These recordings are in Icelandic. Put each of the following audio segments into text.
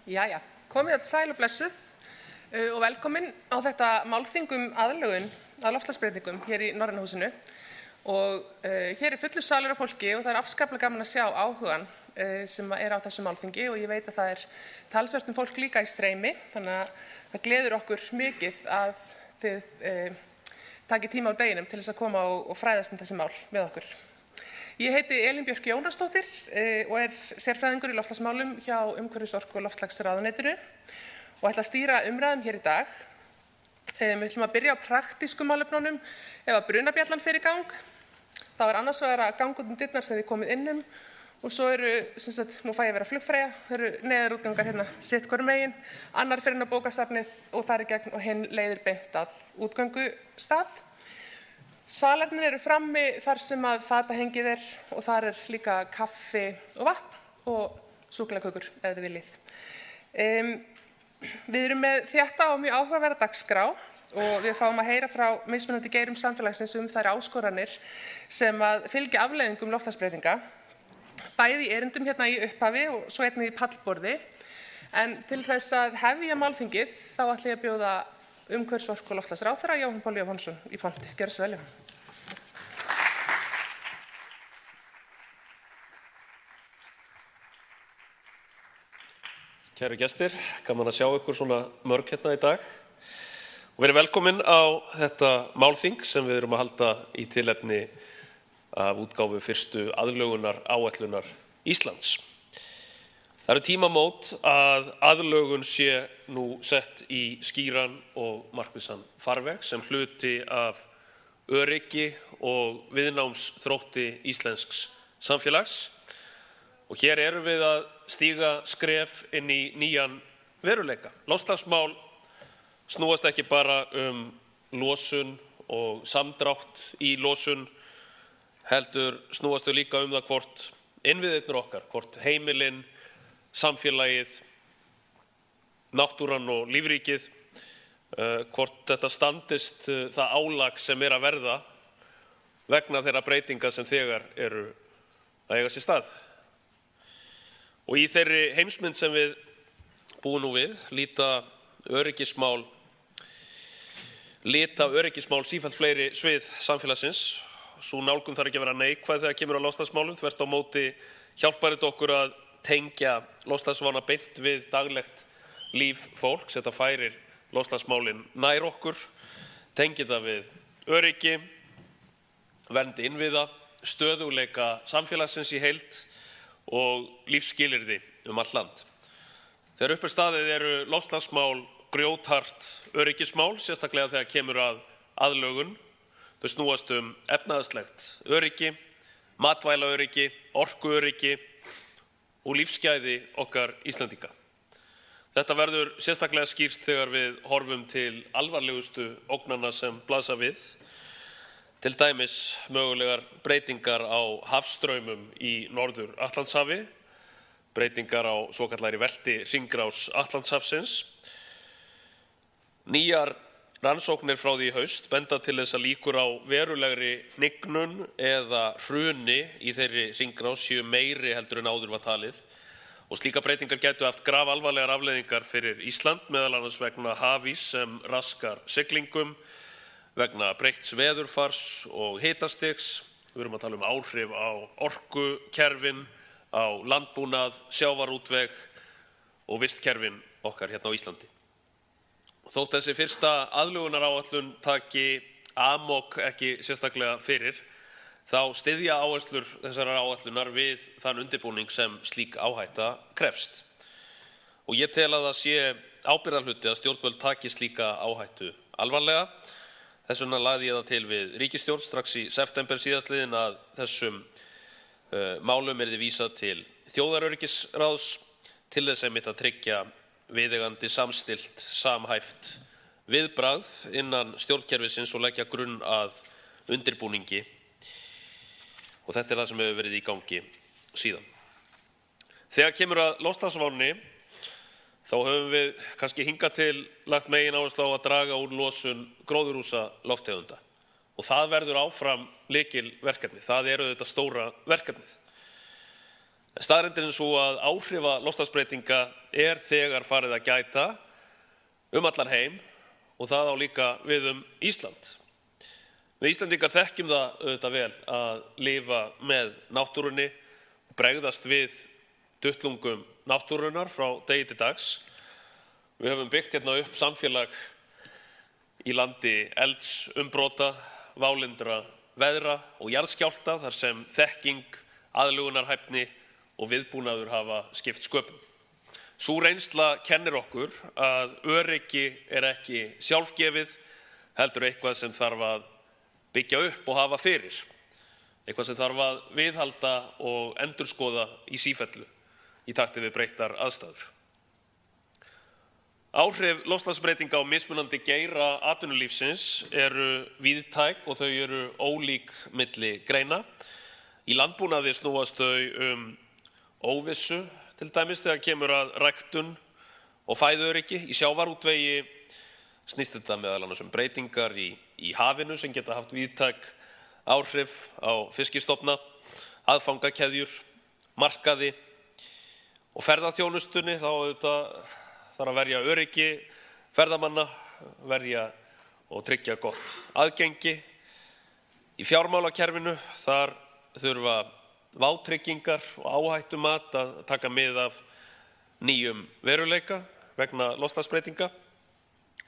Jæja, komið öll sæl og blessuð og velkomin á þetta málþing aðlögun að loftslagsbreytingum hér í Norræna húsinu. Og hér fullu salur af fólki og það afskaplega gaman að sjá áhugann sem á þessu málþingi og ég veit að það talsvert fólk líka í streymi, þannig að það gleður okkur mikið að þið takið tíma á deginum til þess að koma og fræðast þessi mál með okkur. Ég heiti Elín Björk Jónasdóttir og sérfræðingur í loftslagsmálum hjá Umhverfis-, orku- og loftslagsráðuneytinu og ætla að stýra umræðum hér í dag. Við ætlum að byrja á praktískum málefnunum ef að brunabjallan fer í gang. Það annars vegar að ganga út dyrnar sem þið komið innum og svo nú fæ ég að vera flugfreyja, það neyðarútgangar hérna sitt hvorum megin, annar fer inn á bókasafnið og þar í gegn og hinn leiðir beint að útgöngustað. Salarnir frammi þar sem að fatahengið og þar líka kaffi og vatn og súkkulaðikökur ef þið viljið. Við með þétta og mjög áhugaverða dagskrá og við fáum að heyra frá mismunandi geirum samfélagsins þær áskoranir sem að fylgja afleiðingum loftslagsbreytinga, bæði í erindum hérna í upphafi og svo einnig í pallborði. En til þess að hefja málþingið þá ætla ég að bjóða Umhverfis-, orku- og loftslagsráðherra Jóhann Páll Jóhannsson í pontu. Gjörðu svo vel, Jóhann. Kæru gestir, gaman að sjá ykkur svona mörg hérna í dag. Og verið velkomin á þetta málþing sem við erum að halda í tilefni af útgáfu fyrstu aðlögunar áætlunar Íslands. Það eru tímamót að aðlögun sé nú sett í skýran og markvissan farveg sem hluti af öryggi og viðnámsþrótti íslensks samfélags. Og hér erum við að stíga skref inn í nýjan veruleika. Loftslagsmál snúast ekki bara losun og samdrátt í losun, heldur snúast þau líka það hvort innviðirnir okkar, hvort heimilin, samfélagið, náttúran og lífríkið, hvort þetta standist það álag sem að verða vegna þeirra breytinga sem þegar eru að eiga sér stað. Og í þeirri heimsmynd sem við búum nú við, lita öryggismál sífellt fleiri svið samfélagsins. Sú nálgun þarf ekki að vera neikvæð þegar kemur á loftslagsmálum, þvert á móti hjálpar þetta okkur að tengja loftslagsvána beint við daglegt líf fólks. Þetta færir loftslagsmálin nær okkur, tengir það við öryggi, vernd innviða, stöðugleika samfélagsins í heild og lífsskilyrði allt land. Þegar upp staðið eru loftslagsmál grjóthart öryggismál, sérstaklega þegar kemur að aðlögun. Þau snúast efnahagslegt öryggi, matvælaöryggi, orkuöryggi og lífsgæði okkar Íslendinga. Þetta verður sérstaklega skýrt þegar við horfum til alvarlegustu ógnanna sem blasa við, til dæmis mögulegar breytingar á hafstraumum í Norður-Atlantshafi, breytingar á svokallaðri veltihringrás Atlantshafsins. Nýjar rannsóknir frá því í haust benda til þess að líkur á verulegri hnignun eða hruni í þeirri hringrás séu meiri heldur en áður var talið. Og slíkar breytingar gætu haft grafalvarlegar afleiðingar fyrir Ísland, meðal annars vegna hafís sem raskar siglingum, vegna breytts veðurfars og hitastigs. Við erum að tala áhrif á orkukerfin, á landbúnað, sjávarútveg og vistkerfin okkar hérna á Íslandi. Þótt þessi fyrsta aðlögunaráætlun taki amok ekki sérstaklega fyrir, þá styðja áherslur þessarar áætlunar við þann undirbúning sem slík áhætta krefst. Og ég tel að það sé ábyrgðarhluti að stjórnvöld taki slíka áhættu alvarlega. Þess vegna lagði ég það til við ríkisstjórn strax í september síðastliðinn að þessum málum yrði vísað til þjóðaröryggisráðs til þess einmitt að tryggja viðeigandi samstillt, samhæft viðbragð innan stjórnkerfisins og leggja grunn að undirbúningi. Og þetta það sem hefur verið í gangi síðan. Þegar kemur að loftslagsvánni, þá höfum við kannski hingað til lagt megináherslu á að draga úr losun gróðurhúsalofttegunda. Og það verður áfram lykilverkefni. Það auðvitað stóra verkefnið. Staðreyndin er sú að áhrifa loftslagsbreytinga er þegar farið að gæta allan heim og það á líka við Ísland. Við Íslendingar þekkjum það auðvitað vel að lifa með náttúrunni og bregðast við duttlungum náttúrunnar frá degi til dags. Við höfum byggt hérna upp samfélag í landi eldsumbrota, vályndra veðra og jarðskjálfta þar sem þekking, aðlögunarhæfni og viðbúnaður hafa skipt sköpum. Sú reynsla kennir okkur að öryggi er ekki sjálfgefið, heldur eitthvað sem þarf að byggja upp og hafa fyrir, eitthvað sem þarf að viðhalda og endurskoða í sífellu í takti við breyttar aðstæður. Áhrif loftslagsbreytinga á mismunandi geira atvinnulífsins eru víðtæk og þau eru ólík milli greina. Í landbúnaði snúast þau óvissu, til dæmis þegar kemur að ræktun og fæðuöryggi. Í sjávarútvegi snýst þetta meðal annars breytingar í hafinu sem geta haft víðtæk áhrif á fiskistofna, aðfangakeðjur, markaði og ferðaþjónustunni. Þá auðvitað þarf að verja öryggi ferðamanna, verja og tryggja gott aðgengi. Í fjármálakerfinu þar þurfa vátryggingar og áhættumat að taka mið af nýjum veruleika vegna loftslagsbreytinga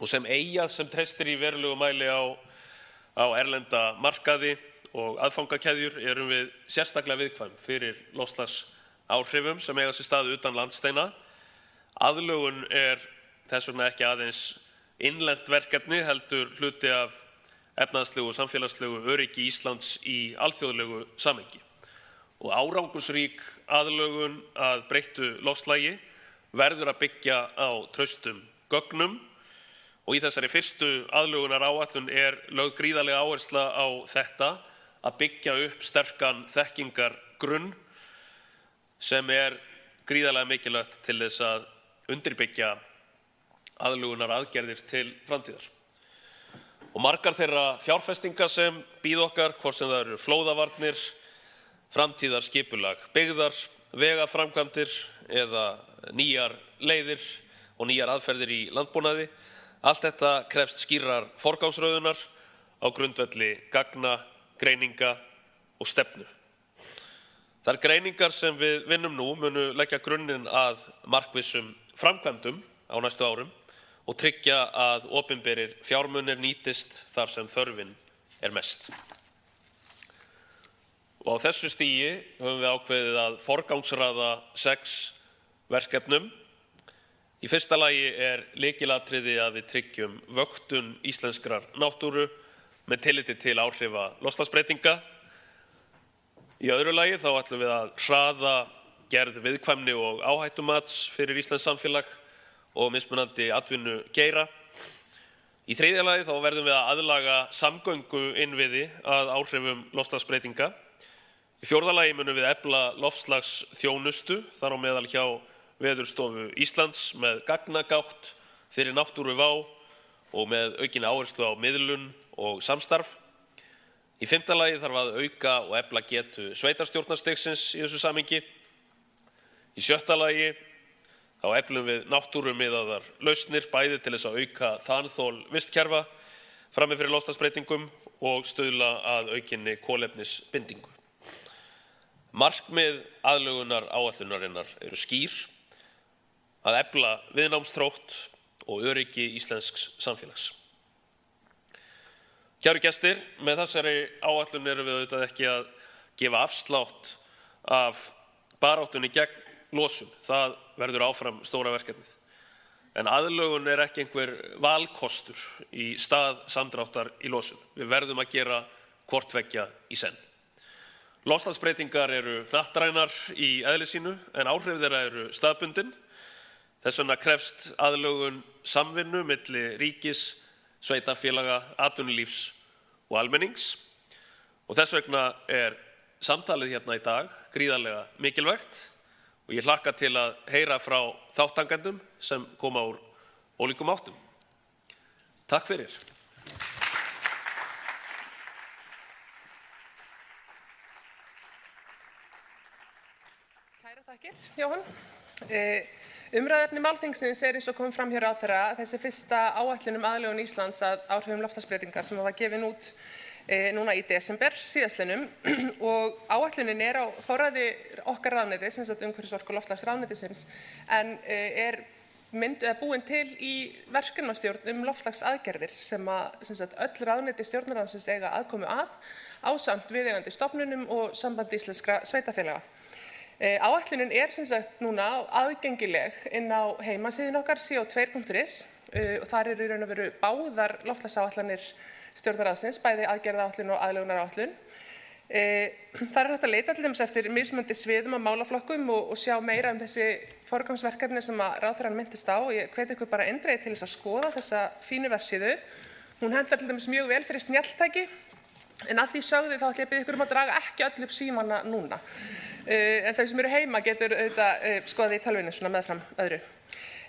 og sem eyja sem treystir í verulegu mæli á erlenda markaði og aðfangakeðjur erum við sérstaklega viðkvæm fyrir loftslagsáhrifum sem eiga sér stað utan landsteina. Aðlögun er þess vegna ekki aðeins innlent verkefni heldur hluti af efnahagslegu og samfélagslegu öryggi Íslands í alþjóðlegu samhengi. Og árangursrík aðlögun að breyttu loftslagi verður að byggja á traustum gögnum og í þessari fyrstu aðlögunaráætlun er lögð gríðarleg áhersla á þetta að byggja upp sterkan þekkingargrunn sem er gríðarlega mikilvægt til þess að undirbyggja aðlögunar aðgerðir til framtíðar. Og margar þeirra fjárfestinga sem bíða okkar, hvort sem það eru flóðavarnir, framtíðarskipulag byggðar, vegaframkvæmdir eða nýjar leiðir og nýjar aðferðir í landbúnaði, allt þetta krefst skýrrar forgangsröðunar á grundvelli gagna, greininga og stefnu. Þær greiningar sem við vinnum nú munu leggja grunninn að markvissum framkvæmdum á næstu árum og tryggja að opinberir fjármunir nýtist þar sem þörfin er mest. Og á þessu stigi höfum við ákveðið að forgangsraða 6 verkefnum. Í fyrsta lagi er lykilatriði að við tryggjum vöktun íslenskrar náttúru með tilliti til áhrifa loftslagsbreytinga. Í öðru lagi þá ætlum við að hraða gerð viðkvæmni og áhættumats fyrir íslenskt samfélag og mismunandi atvinnugeira. Í þriðja lagi þá verðum við að aðlaga samgönguinnviði að áhrifum loftslagsbreytinga. Í fjórða lagi munum við efla loftslagsþjónustu, þar á meðal hjá Veðurstofu Íslands með gagnagátt fyrir náttúruvá og með aukinni áherslu á miðlun og samstarf. Í fimmta lagi þarf að auka og efla getu sveitarstjórnarstigsins í þessu samhengi. Í sjötta lagi þá eflum við náttúrumiðaðar lausnir bæði til þess að auka þanþol vistkerfa frammi fyrir loftslagsbreytingum og stuðla að aukinni kolefnisbindingu. Markmið aðlögunar áætlunarinnar eru skýr, að efla viðnámsþrótt og öryggi íslensks samfélags. Kæru gestir, með þessari áætlun erum við auðvitað ekki að gefa afslátt af baráttunni gegn losun. Það verður áfram stóra verkefnið. En aðlögun er ekki einhver valkostur í stað samdráttar í losun. Við verðum að gera hvort tveggja í senn. Loftslagsbreytingar eru hnattrænar í eðli sínu en áhrif þeirra eru staðbundin. Þess vegna krefst aðlögun samvinnu milli ríkis, sveitarfélaga, atvinnulífs og almennings. Og þess vegna er samtalið hérna í dag gríðarlega mikilvægt og ég hlakka til að heyra frá þátttakendum sem koma úr ólíkum áttum. Takk fyrir. Kærar Þakkir, Jóhann. Umræðuefni málþingsins eins og kom fram hjá ráðherra þessi fyrsta áætlun aðlögun Íslands að áhrifum loftslagsbreytinga sem var gefin út núna í desember síðastliðnum og áætlunin á forræði okkar ráðuneytis, sem sagt umhverfis-, orku- og loftslagsráðuneytisins, en búin til í verkefnastjórn loftslagsaðgerðir sem sagt öll ráðuneyti stjórnarráðsins eiga aðkomu að ásamt viðeigandi stofnunum og Sambandi íslenskra sveitarfélaga. Áætlunin sem sagt núna aðgengileg inn á heimasíðunni okkar co2.is og þar eru í raun og veru báðar loftslagsáætlanir stjórnarráðsins, bæði aðgerðaáætlun og aðlögunaráætlun. Þar hægt að leita til dæmis eftir mismunandi sviðum og málaflokkum og sjá meira þessi forgangsverkefni sem ráðherrann minntist á. Ég hvet ykkur bara eindregið til þess að skoða þessa fínu vefsíðu. Hún hentar til dæmis mjög vel fyrir snjalltæki, en að því sögðu þá ætla ég að biðja ykkur að draga ekki öll upp símana núna. En þau sem eru heima getur auðvitað skoðað í tölvunni svona meðfram öðru.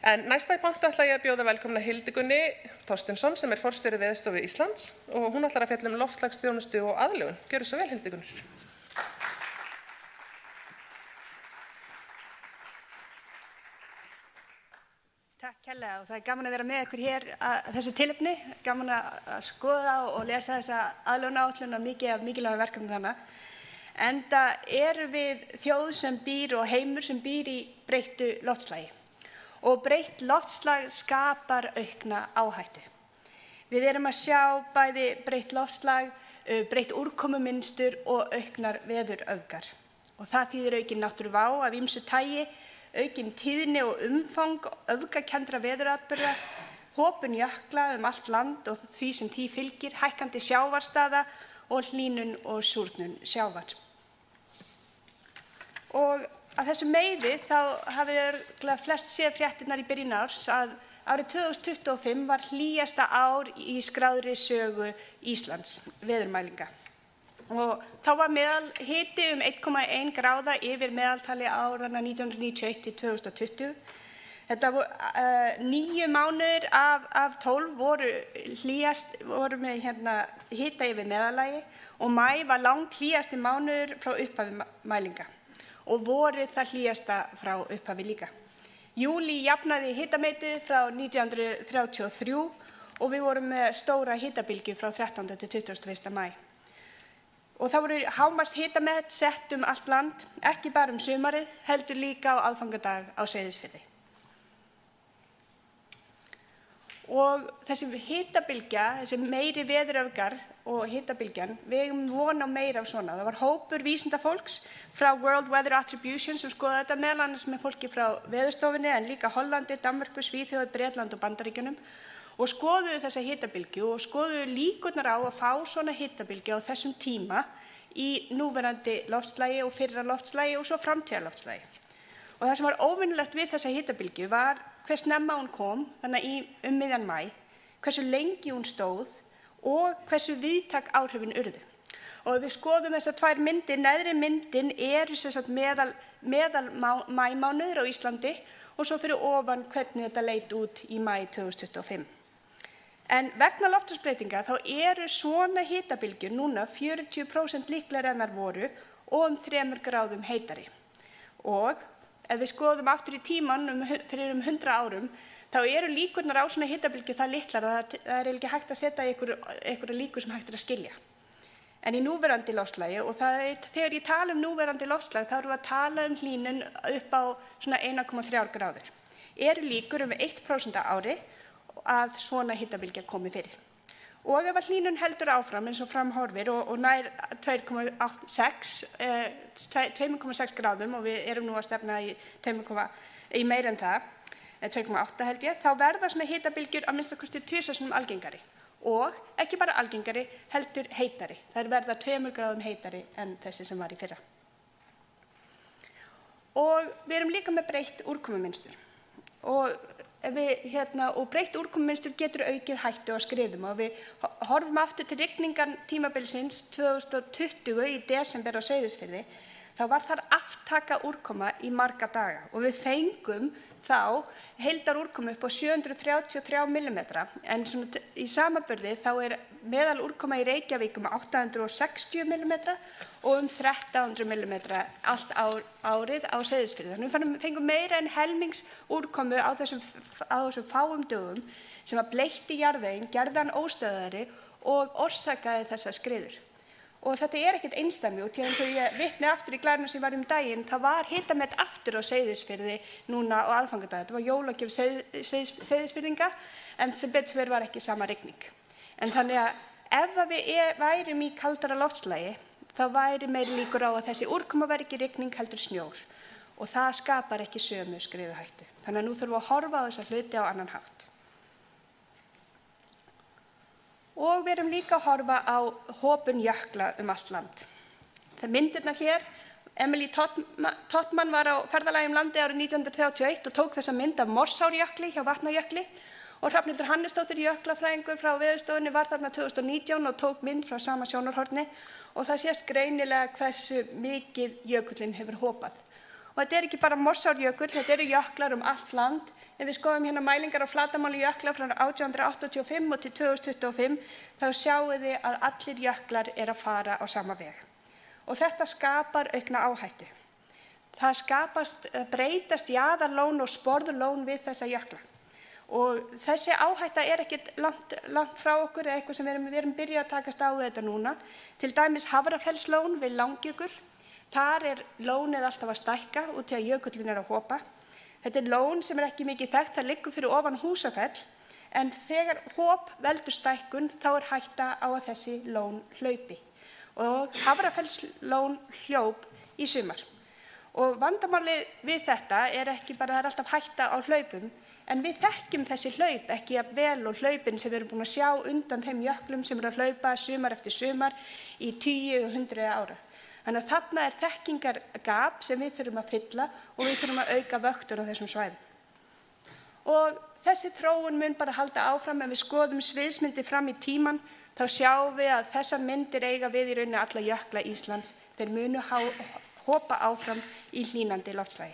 En næsta í pontu ætla ég að bjóða velkomna Hildigunni Þorsteinsson sem forstjóri Veðurstofu Íslands og hún ætlar að fjalla loftslagsþjónustu og aðlögun. Gjörðu svo vel, Hildigunnur. Takk kærlega og það er gaman að vera með ykkur hér að þessu tilefni, gaman að skoða og lesa þessa aðlögunaráætlun og mikið af mikilvægum verkefnum þarna. Enda erum við þjóð sem býr og heimur sem býr í breyttu loftslagi. Og breytt loftslag skapar aukna áhættu. Við erum að sjá bæði breytt loftslag, breytt úrkomumynstur og auknar veðuröfgar. Og það þýðir aukin náttúruvá af ýmsu tagi, aukin tíðni og umfang öfgakenndra veðuratburða, hopun jökla allt land og því sem því fylgir, hækkandi sjávarstaða og hlýnun og súrnun sjávar. Og að þessu meiði þá hafið flest séð fréttirnar í byrjun árs að árið 2025 var hlýjasta ár í skráðri sögu Íslands veðurmælinga. Og þá var meðalhiti 1,1 gráða yfir meðaltali áranna 1991 til 2020. Þetta voru 9 mánuðir af 12 voru með hita yfir meðallagi og maí var langt hlýjasti mánuður frá upphafi mælinga. Og vorið það hlýjasta frá upphafi líka. Júlí jafnaði hitametið frá 1933 og við vorum með stóra hitabylgju frá 13. til 21. maí. Og það voru hámarks hitamet sett allt land, ekki bara sumarið, heldur líka á aðfangadag á Seyðisfirði. Og þessi hitabylgja, þessi meiri veðuröfgar og hitabylgjan, við eigum von á meira af svona. Það var hópur vísindafólks frá World Weather Attribution sem skoðaði þetta meðal annars með fólki frá Veðurstofunni en líka Hollandi, Danmörku, Svíþjóð, Bretland og Bandaríkjunum og skoðuðu þessa hitabylgju og skoðuðu líkurnar á að fá svona hitabylgju á þessum tíma í núverandi loftslagi og fyrra loftslagi og svo framtíðarloftslagi. Og það sem var óvenjulegt við þessa hitabylgju var hve snemma hún kom, þannig miðjan maí, hversu lengi hún stóð og hversu víðtæk áhrifin urðu. Og ef við skoðum þessar tvær myndir, neðri myndin meðal maímánuður á Íslandi og svo fyrir ofan hvernig þetta leit út í maí 2025. En vegna loftslagsbreytinga þá eru svona hitabylgjur núna 40% líklegri en þær voru og 3 gráðum heitari. Og ef við skoðum aftur í tímann fyrir 100 árum, þá eru líkurnar á svona hitabylgju það litlar að það er ekki hægt að setja einhverja líkur sem hægt er að skilja. En í núverandi loftslagi, og þegar ég tala núverandi loftslag, þá erum við að tala hlýnun upp á svona 1,3 gráður. Eru líkur 1% á ári að svona hitabylgja komi fyrir. Og ef hlýnun heldur áfram eins og framhorfir og nær 2,6 gráðum og við erum nú að stefna í meira en það, 2,8 held ég, þá verða svona hitabylgjur að minnsta kosti 2 sinnum algengari og ekki bara algengari, heldur heitari. Þær verða 2 gráðum heitari en þessi sem var í fyrra. Og við erum líka með breytt úrkomumynstur og breytt úrkomumynstur getur aukið hættu á skriðum og við horfum aftur til rigningartímabilsins 2020 í desember á Seyðisfirði. Þá þá var þar aftaka úrkoma í marga daga og við fengum þá heildarúrkomu upp á 733 millimetra en svona í samanburði þá meðal úrkoma í Reykjavík 860 millimetra og 1300 millimetra allt árið á Seyðisfirði. Þannig við fengum meira en helmings úrkomu á þessum fáum dögum sem að bleytti jarðveginn, gerði hann óstöðugri og orsakaði þessar skriður. Og þetta ekkert einsdæmi og til eins og ég vitni aftur í glæðinu sem var daginn, það var hitamet aftur á Seyðisfirði núna á aðfangadag. Þetta var jólagjöf Seyðisfirðinga en sem betur fyrir var ekki sama rigning. En þannig að ef við værum í kaldara loftslagi þá væri meiri líkur á að þessi úrkoma væri ekki rigning heldur snjór og það skapar ekki sömu skriðuhættu. Þannig að nú þurfum við að horfa á þessa hluti á annan hátt. Og við erum líka að horfa á hópun jökla allt land. Það myndirnar hér, Emily Tottmann var á ferðalagi landið árið 1931 og tók þessa mynd af Morsárjökli hjá Vatnajökli og Hrafnhildur Hannesdóttir jöklafræðingur frá Veðurstofunni var þarna 2019 og tók mynd frá sama sjónarhorni og það sést greinilega hversu mikið jökullinn hefur hopað. Og þetta ekki bara Morsárjökull, þetta eru jöklar allt land. Ef við skoðum hérna mælingar á flatarmáli jökla frá 1885 og til 2025, þá sjáum við að allir jöklar að fara á sama veg. Og þetta skapar aukna áhættu. Það breytast jaðarlón og sporðlón við þessa jökla. Og þessi áhætta ekkert langt frá okkur, eitthvað sem við erum byrjað að takast á þetta núna. Til dæmis Hafrafellslón við Langjökul. Þar lónið alltaf að stækka út til að jökullinn að hopa. Þetta lón sem ekki mikið þekkt, það liggur fyrir ofan Húsafell, en þegar hop veldur stækkun þá hætta á að þessi lón hlaupi. Og Hafrafellslón hljóp í sumar. Og vandamálið við þetta ekki bara það alltaf hætta á hlaupum, en við þekkjum þessi hlaup ekki jafn vel og hlaupin sem við erum búin að sjá undan þeim jöklum sem að hlaupa sumar eftir sumar í 10 og 100 ára. Þannig að þarna þekkingargap sem við þurfum að fylla og við þurfum að auka vöktun á þessum svæðum. Og þessi þróun mun bara halda áfram ef við skoðum sviðsmyndir fram í tímann, þá sjáum við að þessar myndir eiga við í rauninni alla jökla Íslands. Þeir munu hopa áfram í hlýnandi loftslagi.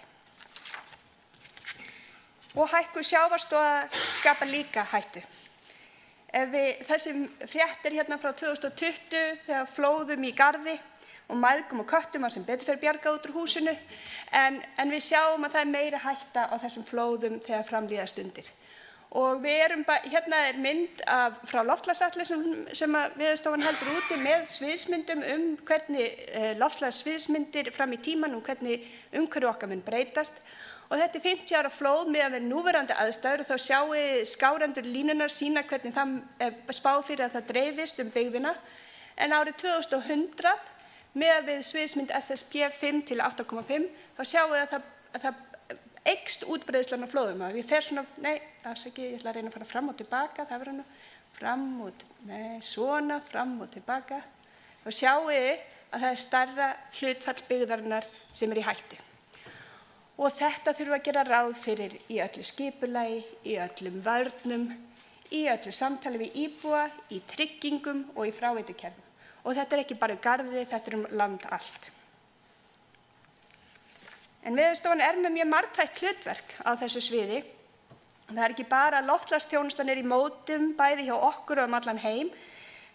Og hækkun sjávarstoða skapar líka hættu. Þessi fréttir hérna frá 2020 þegar flóðum í Garði og mæðgum og köttum sem betur fer bjargað út úr húsinu, en við sjáum að það meiri hætta á þessum flóðum þegar fram líða stundir. Og hérna mynd frá loftslagsatlasnum sem Veðurstofan heldur úti með sviðsmyndum hvernig loftslagssviðsmyndir fram í tímann hvernig umhverfi okkar mun breytast. Og þetta 50 ára flóð miðað við núverandi aðstæður og þá sjáum skárendur línunar sýna hvernig það spáð fyrir að það dreifist byggðina. En árið 2100 með við sviðsmynd SSP 5 til 8,5 þá sjáum við að það eykst útbreiðslan á flóðum. Við fer svona, ég ætla að reyna að fara fram og tilbaka, það verður fram og tilbaka. Þá sjáum við að það stærra hlutfall byggðarinnar sem í hættu. Og þetta þurfum við að gera ráð fyrir í öllu skipulagi, í öllum vörnum, í öllu samtali við íbúa, í tryggingum og í fráveitukerfum. Og þetta ekki bara Garði, þetta land allt. En Veðurstofan með mjög margþætt hlutverk á þessu sviði. Það ekki bara að loftslagsþjónustan í mótum bæði hjá okkur og allan heim,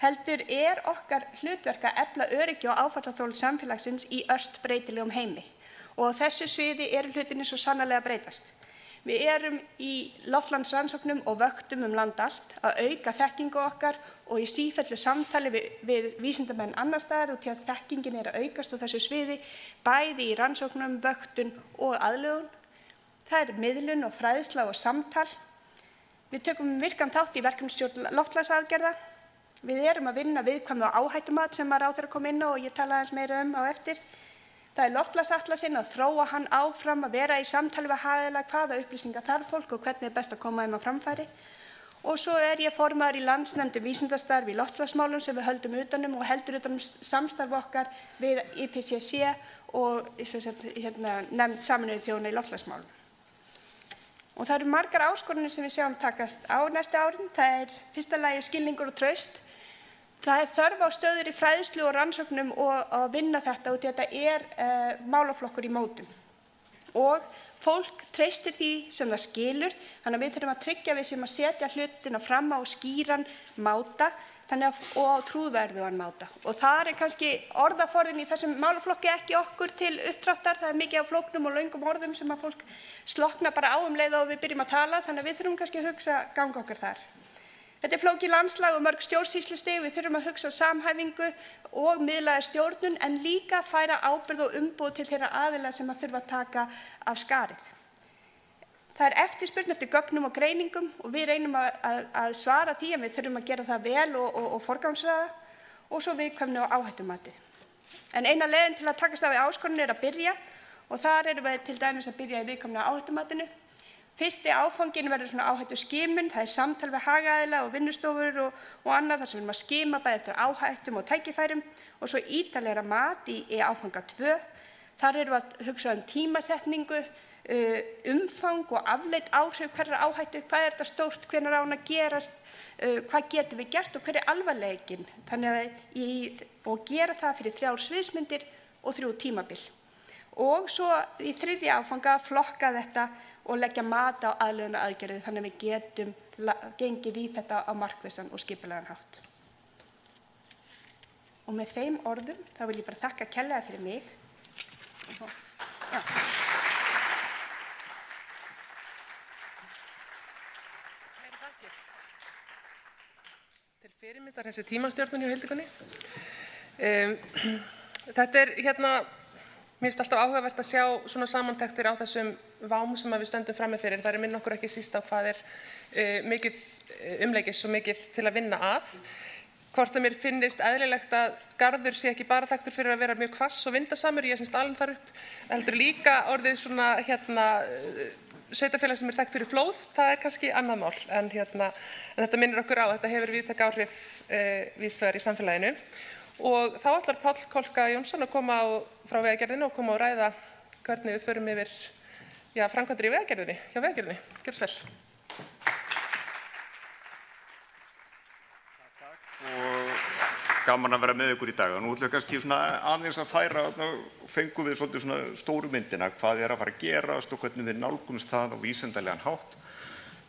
heldur okkar hlutverk að efla öryggi og áfallaþol samfélagsins í ört breytilegum heimi. Og á þessu sviði hlutinni svo sannarlega að breytast. Við erum í loftslagsrannsóknum og vöktum land allt að auka þekkingu okkar og í sífellu samtali við vísindamenn annars staðar og til að þekkingin að aukast á þessu sviði, bæði í rannsóknum, vöktun og aðlögun. Það miðlun og fræðsla og samtal. Við tökum virkan þátt í verkefnisstjórn loftslagsaðgerða. Við erum að vinna viðkvæmu og áhættumat sem ráðherra kom inn á og ég tala aðeins meira á eftir. Það loftslagsatlasinn að þróa hann áfram, að vera í samtali við hagaðila, hvaða upplýsingar þarf fólk og hvernig best að koma þeim á framfæri. Og svo ég formaður í landsnefnd vísindastarf í loftslagsmálum sem við höldum utanum og heldur utanum samstarf okkar við IPCC og nefnd Sameinuðu þjóðanna í loftslagsmálum. Og það eru margar áskoranir sem við sjáum takast á næstu árin. Það fyrsta lagi skilningur og traust. Það þörf á stöðugri fræðslu og rannsóknum og að vinna þetta út í þetta málaflokkur í mótum. Og fólk treystir því sem það skilur, þannig að við þurfum að tryggja við sem að setja hlutina fram á skýran máta og á trúverðugan máta. Og þar kannski orðaforðin í þessum málaflokki ekki okkur til uppdráttar. Það mikið af flóknum og löngum orðum sem að fólk slokkna bara á leið og við byrjum að tala, þannig að við þurfum kannski að hugsa ganga okkar þar. Þetta flókið landslag og mörg stjórnsýslustig. Við þurfum að hugsa samhæfingu og miðlæga stjórnun en líka færa ábyrgð og umboð til þeirra aðila sem að þurfa að taka af skarið. Það eftirspurn eftir gögnum og greiningum og við reynum að svara því en við þurfum að gera það vel og forgangsraða og svo viðkvæmni og áhættumati. En eina leiðin til að takast á við áskoranir að byrja og þar erum við til dæmis að byrja í viðkvæmni og áhættumatinu. Fyrsti áfangin verður svona áhættuskimun, það samtal við hagaðila og vinnustofur og annað þar sem við erum að skima bæði eftir áhættum og tækifærum og svo ítarlegra mat í áfanga 2. Þar erum við að hugsa tímasetningu, umfang og afleidd áhrif hverrar áhættu, hvað þetta stórt, hvenær á hún að gerast, hvað getum við gert og hver alvarleikinn. Þannig að gera það fyrir 3 sviðsmyndir og 3 tímabil. Og svo í 3. áfanga flokka þetta og leggja mat á aðlögunaraðgerðir þannig að við getum gengið í þetta á markvissan og skipulegan hátt. Og með þeim orðum þá vil ég bara þakka kærlega fyrir mig. Til fyrirmyndar þessi tímastjórnun hjá Hildigunni. Þetta mér finnst alltaf áhugavert að sjá svona samantektir á þessum vám sem við stöndum frammi fyrir. Það minna okkur ekki síst á hvað mikið umleikis og mikið til að vinna að. Hvort að mér finnist eðlilegt að Garður sé ekki bara þekktur fyrir að vera mjög hvass og vindasamur, ég syns alveg þar upp, heldur líka orðið svona sveitarfélag sem þekkt fyrir flóð, það kannski annað mál. En þetta minnir okkur á að þetta hefur víðtæk áhrif víðs vegar í samfélaginu. Og þá ætlar Páll Kolka Jónsson að koma frá Vegagerðinni og koma og ræða hvernig við förum yfir framkvæmdir í Vegagerðinni, hjá Vegagerðinni. Gjörðu svo vel. Og gaman að vera með ykkur í dag. Nú ætlum við kannski aðeins að færa og fengum við svolítið stóru myndina, hvað að fara að gerast og hvernig við nálgumst það á vísindalegan hátt.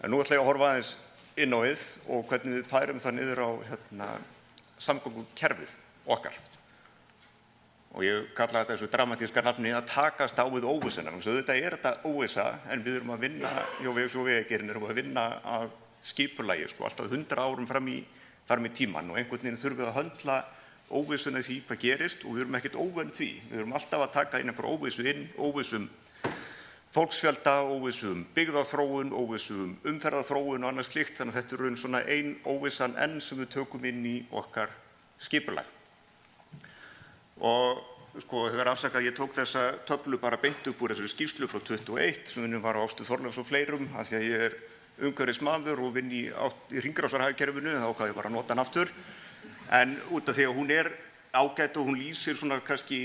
En nú ætla ég að horfa aðeins inn á við og hvernig við færum það niður á samgöngukerfið okkar. Og ég kalla þetta þessu dramatíska nafni að takast á við óvissuna. Svo þetta þetta óvissa en við erum að vinna, Vegagerðin erum að vinna að skipulagi, alltaf 100 árum fram í tímann og einhvern veginn þurfum við að höndla óvissuna því hvað gerist og við erum ekkert óvön því. Við erum alltaf að taka inn einhver óvissu óvissum fólksfjölda, óvissum byggðaþróun, óvissum umferðarþróun og annað slíkt. Þannig að þetta er svona ein óvissan enn sem við tökum inn í okkar skipulag. Og það er afsakað, ég tók þessa töflu bara beint upp úr þessu skýrslu frá 21 sem vinnum var á Ástu Þorleifs og fleirum af því að ég er umhverfismaður og vinn í hringrásarhagkerfinu, þá ákvað ég bara að nota hann aftur. En út af því að hún er ágæt og hún lýsir svona kannski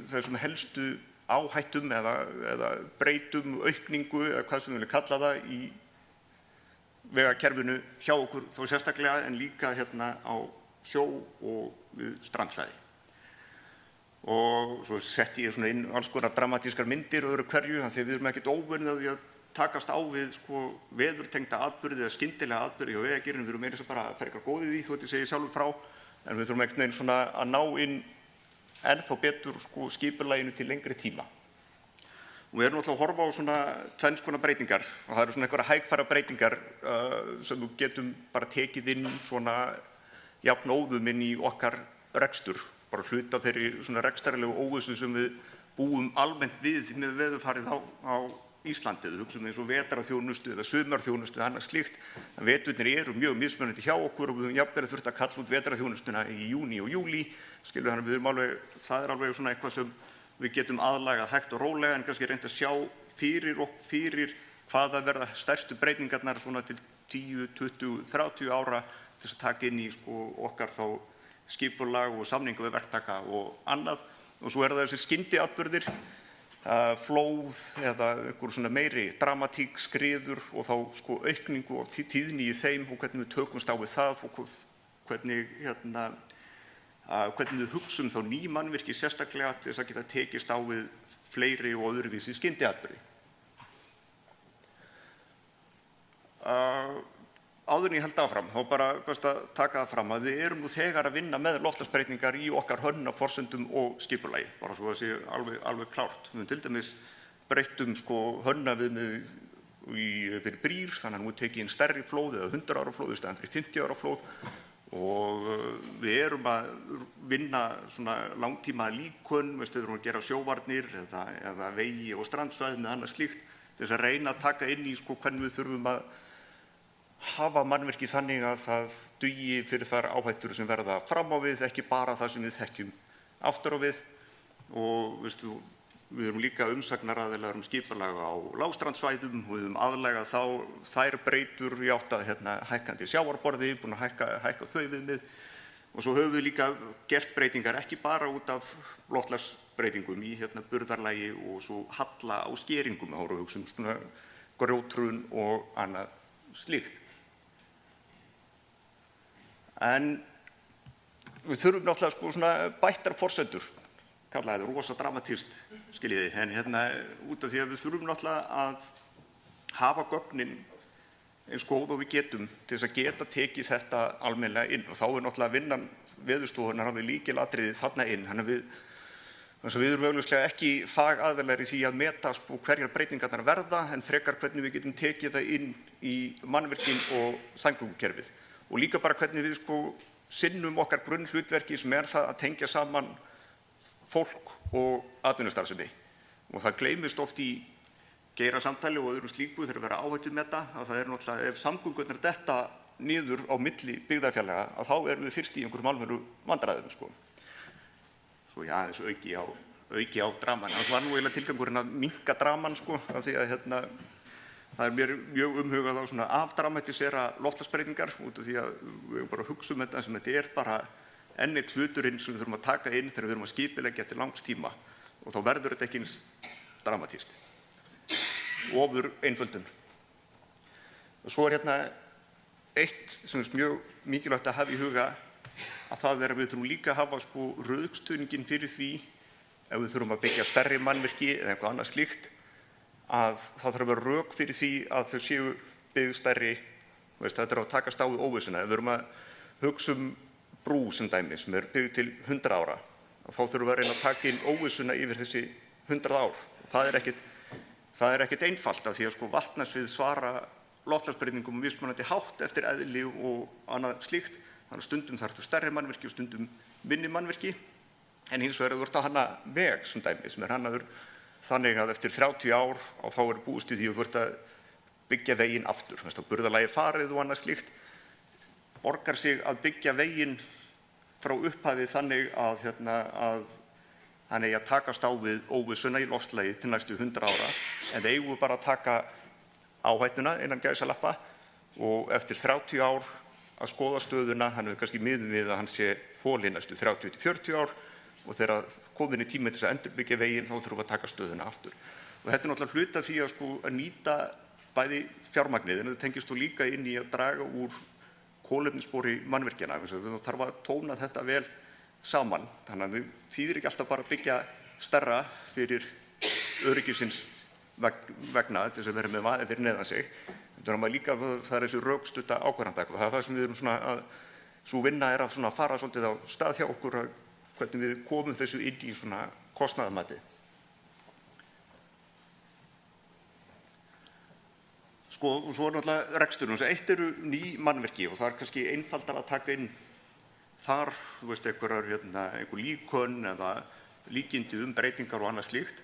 þessum helstu áhættum eða breytum, aukningu eða hvað sem við viljum kalla það í vegakerfinu hjá okkur þó sérstaklega en líka á sjó og við strandsvæði. Og svo setti ég inn alls konar dramatískar myndir öðru hverju þannig að við erum ekkert óvönir að því að takast á við veðurtengda atburði eða skyndilega atburði hjá Vegagerðinni. Við erum meira sem bara frekar góðir í því þótt ég segi sjálfur frá en við þurfum einhvern veginn svona að ná inn ennþá betur skipulaginu til lengri tíma. Og við erum náttúrulega að horfa á svona tvenns konar breytingar og það eru svona einhverjar hægfara breytingar sem við getum bara tekið inn svona jafnóðum inn í okkar rekstur. Bara hluta þeirri svona rekstrarlegu óvissu sem við búum almennt við með veðurfarið á Íslandi. Við hugsum eins og vetrarþjónustu eða sumarþjónustu eða annað slíkt. En veturnir eru mjög mismunandi hjá okkur og við höfum jafnvel þurft að kalla út vetrarþjónustuna í júní og júlí. Þannig við það er alveg svona eitthvað sem við getum aðlagað hægt og rólega en kannski reynt að sjá fyrir hvaða verða stærstu breytingarnar svona til 10, 20, 30 ára til að taka inn í okkar þá skipulag og samningu við verktaka og annað. Og svo það þessi skyndiatburðir, flóð eða einhver svona meiri dramatík, skriður og þá aukningu og tíðni í þeim og hvernig við tökumst á við það og hvernig hvernig við hugsum þá ný mannvirki sérstaklega til þess að geta tekist á við fleiri og öðruvísi skyndiatburði. Áður en ég held áfram, þá bara best að taka það fram að við erum nú þegar að vinna með loftslagsbreytingar í okkar hönnunarforsendum og skipulagi, bara svo það sé alveg klárt. Við höfum til dæmis breytt hönnunaviðmið fyrir brýr, þannig að nú er tekið inn stærri flóð eða 100 ára flóð í staðinn fyrir 50 ára flóð og við erum að vinna svona langtíma líkön, við erum að gera sjóvarnir eða vegi og strandsvæði með annað slíkt til þess að reyna að taka inn í hvernig við þurfum að hafa mannvirki þannig að það dugi fyrir þær áhættur sem verða fram á við, ekki bara það sem við þekkjum aftur á við og við erum líka umsagnaraðilar skipulag á lágstrandsvæðum og við höfum aðlagað þær breytur í átt að hækkandi sjávarborði, búin að hækka þau viðmið og svo höfum við líka gert breytingar ekki bara út af loftslagsbreytingum í burðarlagi og svo halla á skeringum, þá erum við að hugsa svona grjóthrun og annað slíkt. En við þurfum náttúrulega svona bættar forsendur, kallaði þetta rosa dramatískt, skiljiði, en út af því að við þurfum náttúrulega að hafa gögnin eins góð og við getum til þess að geta tekið þetta almennilega inn og þá er náttúrulega vinnan Veðurstofunnar alveg lykilatriði þarna inn, þannig að við erum augljóslega ekki fagaðilar í því að meta hverjar breytingarnar verða en frekar hvernig við getum tekið það inn í mannvirkin og samgöngukerfið og líka bara hvernig við sinnum okkar grunnhlutverki sem er það að tengja saman fólk og atvinnustarfsemi og það gleymist oft í geirasamtali og öðru slíku þegar vera áhættumeta að það er náttúrulega ef samgöngurnar detta niður á milli byggðarfélaga að þá erum við fyrst í einhverjum almennu vandræðum Svo ég aðeins auki á draman. Það var nú eiginlega tilgangurinn að minnka draman af því að það er mér mjög umhugað á svona afdramatisera loftslagsbreytingar út af því að við erum bara að hugsa þetta sem þetta er bara enn eitt hluturinn sem við þurfum að taka inn þegar við erum að skipuleggja til langs tíma og þá verður þetta ekki eins dramatískt. Ofur einföldun. Og svo er eitt sem er mjög mikilvægt að hafa í huga að það er að við þurfum líka að hafa rökstuðninginn fyrir því ef við þurfum að byggja stærri mannvirki eða eitthvað annað slíkt að það þarf að vera rök fyrir því að þau séu byggð stærri, þetta er að takast á við óvissuna. Ef við erum að hugsa brú sem dæmi sem er byggð til 100 ára þá þurfum við að reyna að taka inn óvissuna yfir þessi 100 ár. Það er ekkert einfalt af því að vatnasvið svara loftslagsbreytingum mismunandi hátt eftir eðli og annað slíkt. Þannig að stundum þarftu stærri mannvirki og stundum minni mannvirki. En hins vegar þú ert að hanna veg sem dæmi sem er hannaður þannig að eftir 30 ár þá er búist við því að þú ert að byggja veginn aftur. Þannig að burðarlagi farið og annað slíkt borgar sig að byggja veginn frá upphafi þannig að hann eigi að takast á við óvissuna í loftslagi til næstu 100 ára. En það eigum við bara að taka áhættuna innan gæsalappa og eftir 30 ár að skoða stöðuna, hann er kannski miðum við að hann sé þolinn næstu 30-40 ár og þegar komin í tími til þess að endurbyggja veginn þá þurfum við að taka stöðuna aftur. Og þetta er náttúrulega hluti af því að nýta bæði fjármagnið en það tengist þú líka inn í að draga úr kolefnisspori mannvirkjanna. Það þarf að tóna þetta vel saman, þannig að það þýðir ekki alltaf bara að byggja stærra fyrir öryggisins vegna til þess að vera með vaðið fyrir neðan sig. Það er þessi rökstudda ákvarðandag og það er það sem við erum að sú vinna er að fara svolítið á stað hjá okkur að hvernig við komum þessu inn í kostnaðarmatið. Og svo er náttúrulega reksturinn. Eitt eru ný mannvirki og það er kannski einfaldara að taka inn þar, einhver líkön eða líkindi breytingar og annað slíkt.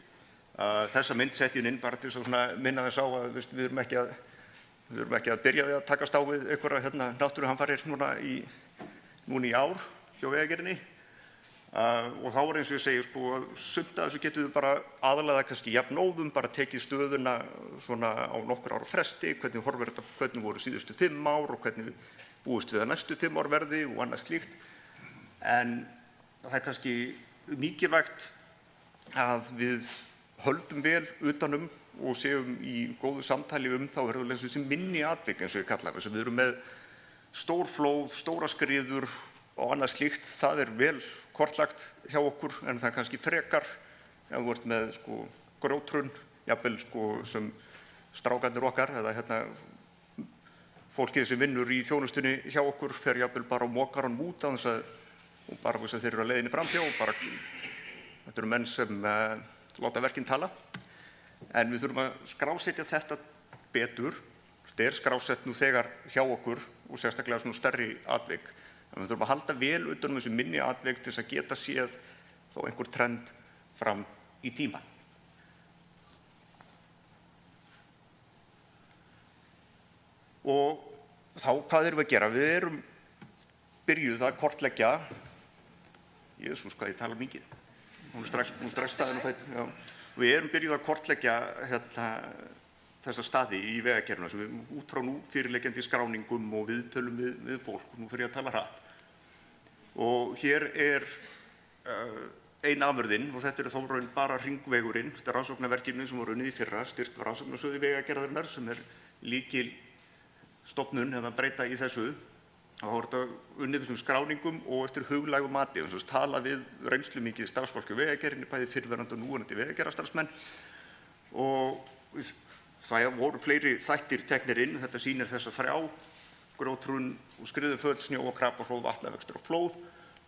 Þessa mynd setti inn bara til að minna þess á að við erum ekki að byrja að takast á við einhverja náttúruhamfarir núna í ár hjá Vegagerðinni. Og þá er eins og ég segi, sumt af þessu getum við bara aðallega kannski jafnóðum, bara tekið stöðuna á nokkur ára fresti, hvernig voru síðustu 5 ár og hvernig við búist við að næstu 5 ár verði og annað slíkt. En það er kannski mikilvægt að við höldum vel utanum og séum í góðu samtali þá er það þessi minni atvik eins og ég kalla þess að við erum með stór flóð, stóra skriður og annað slíkt, það vel kortlagt hjá okkur, en það kannski frekar ef þú ert með grjóthrun, jafnvel sem strákarnir okkar eða fólkið sem vinnur í þjónustunni hjá okkur fer jafnvel bara og mokar hann út á þess að bara þess að þeir eru á leiðinni framhjá og bara þetta eru menn sem láta verkin tala. En við þurfum að skrásetja þetta betur. Þetta skrásett nú þegar hjá okkur og sérstaklega svona stærri atvik. En við þurfum að halda vel utan þessu minni atvik til þess að geta séð þó einhver trend fram í tíma. Og þá hvað erum við að gera? Við erum byrjuð að kortleggja, Jesús hvað ég tala mikið, hún strax staðin á fætur, já. Við erum byrjuð að kortleggja þessa staði í vegagerðinni, út frá nú fyrirliggjandi skráningum og viðtölum við fólk, nú fer ég að tala hratt. Og hér ein afurðin, og þetta þó raun bara hringvegurinn, þetta rannsóknarverkefni sem voru unnið í fyrra, styrkt rannsóknarsjóði vegagerðarinnar sem lykil stofnun eða breyta í þessu. Þá er þetta unnið þessum skráningum og eftir huglægu mati, þess að tala við reynslumikið starfsfólk í vegagerðinni, bæði fyrrverandi og núverandi vegagerðarstarfsmenn. Og það voru fleiri þættir teknir inn, þetta sýnir þessa 3, grjóthrun og skriðuföll, snjó og krapaflóð, vatnavextir og flóð.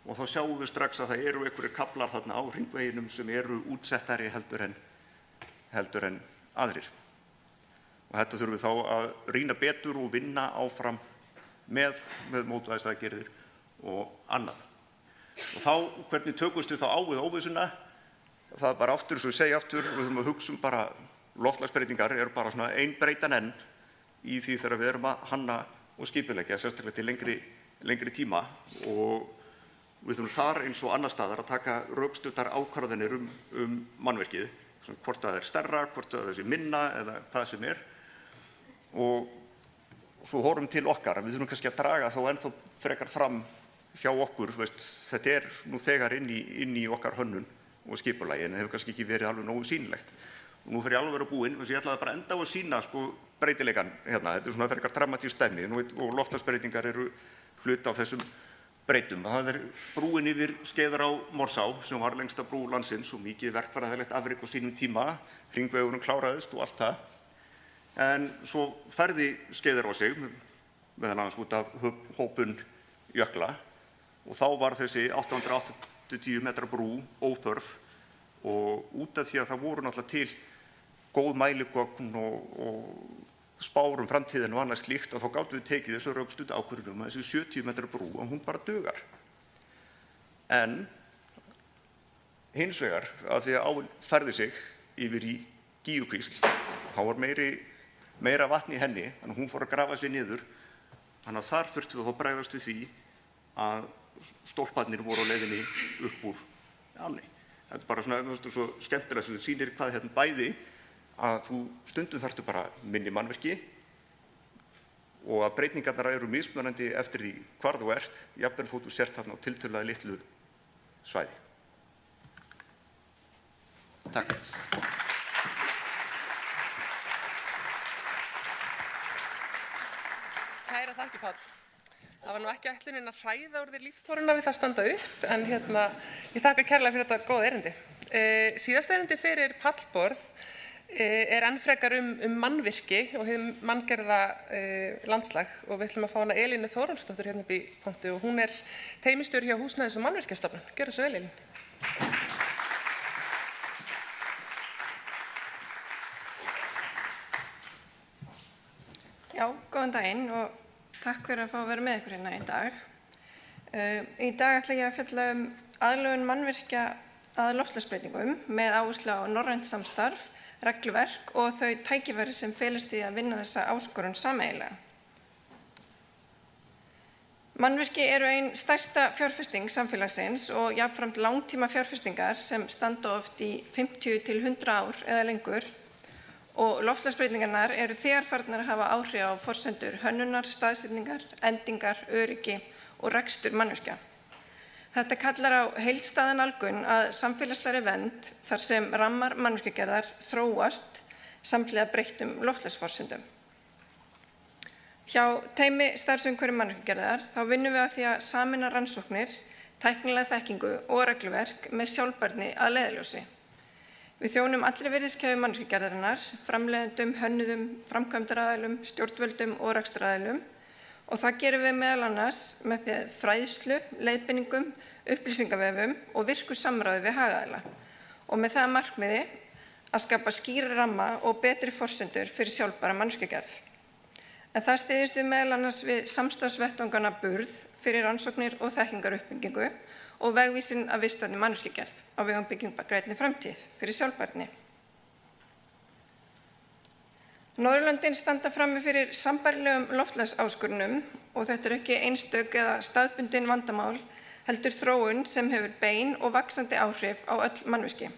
Og þá sjáum við strax að það eru einhverjir kaflar þarna á hringveginum sem eru útsettari heldur en aðrir. Og þetta þurfum við þá að rýna betur og vinna áfram með mótvægisaðgerðir og annað. Og þá, hvernig tökumst við þá á við óvissuna? Það bara aftur, svo ég segi aftur, við þurfum að hugsa bara loftslagsbreytingar eru bara svona ein breytan enn í því þegar við erum að hanna og skipuleggja, sérstaklega til lengri tíma. Og við þurfum þar eins og annar staðar að taka rökstuddar ákvarðanir mannvirkið, hvort það stærra, hvort það sé minna eða hvað sem Og svo horfum til okkar, við þurfum kannski að draga þá ennþá frekar fram hjá okkur, þetta nú þegar inn í okkar hönnun og skipulagi, en það hefur kannski ekki verið alveg nógu sýnilegt. Og nú fer ég alveg að vera búinn, ég ætlaði bara enda á að sýna breytileikann hérna, þetta svona frekar dramatískt dæmi og loftslagsbreytingar eru hluti af þessum breytum. Það brúin yfir Skeiðará Morsá sem var lengsta brú landsins og mikið verkfræðilegt afrek á sínum tíma, hringvegurinn kláraðist og allt það. En svo færði Skeiðará sig, meðal annars út af hópun jökla og þá var þessi 880 metra brú óþörf og út af því að það voru náttúrulega til góð mæligögn og spár framtíðina og annað slíkt að þá gátum við tekið þessu rökstuddu ákvörðun að þessi 70 metra brú og hún bara dugar. En hins vegar að því að áin færði sig yfir í Gígjukvísl, þá var meira vatn í henni, þannig að hún fór að grafa sig niður. Þannig að þar þurftum við þá bregðast við því að stólparnir voru á leiðinni upp úr ánni. Þetta bara svo skemmtilegt sem sýnir hvað bæði að þú stundum þarftu bara minni mannvirki og að breytingarnar eru mismunandi eftir því hvar þú ert, jafnvel þótt þú sért þarna á tiltölulega litlu svæði. Takk. Kæra þakki, Páll. Það var nú ekki ætlunin að hræða úr þér lífþoruna við það standa upp, en ég þakka kærlega fyrir þetta góða erindi. Síðasta erindi fyrir pallborð enn frekar mannvirki og hið manngerða landslag og við ætlum að fá hana Elínu Þórólfsdóttur hérna upp í pontu og hún teymistjóri hjá Húsnæðis- og mannvirkjastofnun. Gjörðu svo vel, Elín. Já, góðan daginn og takk fyrir að fá að vera með ykkur hérna í dag. Í dag ætla ég að fjalla aðlögun mannvirkja að loftslagsbreytingum með áherslu á norrænt samstarf, regluverk og þau tækifæri sem felast í að vinna þessa áskorun sameiginlega. Mannvirki eru ein stærsta fjárfesting samfélagsins og jafnframt langtíma fjárfestingar sem standa oft í 50 til 100 ár eða lengur. Og loftslagsbreytingarnar eru þegar farnar að hafa áhrif á forsendur hönnunar, staðsetningar, endingar, öryggi og rekstur mannvirkja. Þetta kallar á heildstæða nálgun að samfélagslegri vernd þar sem rammar mannvirkjagerðar þróast samhliða breyttum loftslagsforsendum. Hjá teymi starfsumhverfi mannvirkjagerðar þá vinnum við að því að sameina rannsóknir, tæknilega þekkingu og regluverk með sjálfbærni að leiðarljósi. Við þjónum allri virðiskeðju mannvirkjagerðarinnar, framleiðendum, hönnuðum, framkvæmdaraðilum, stjórnvöldum og rekstraraðilum og það gerum við meðal annars með því fræðslu, leiðbeiningum, upplýsingavefum og virku samráði við hagaðila og með það markmiði að skapa skýra ramma og betri forsendur fyrir sjálfbæra mannvirkjagerð. En það styðjumst við meðal annars við samstarfsvettvangana Burð fyrir rannsóknir og þekkingaruppbyggingu og vegvísinn að vistvænni mannvirkjagerð á vegum byggingargrænni framtíð fyrir sjálfbærni. Norðurlöndin standa frammi fyrir sambærilegum loftslagsáskorunum og þetta er ekki einstök eða staðbundin vandamál, heldur þróun sem hefur bein og vaxandi áhrif á öll mannvirki.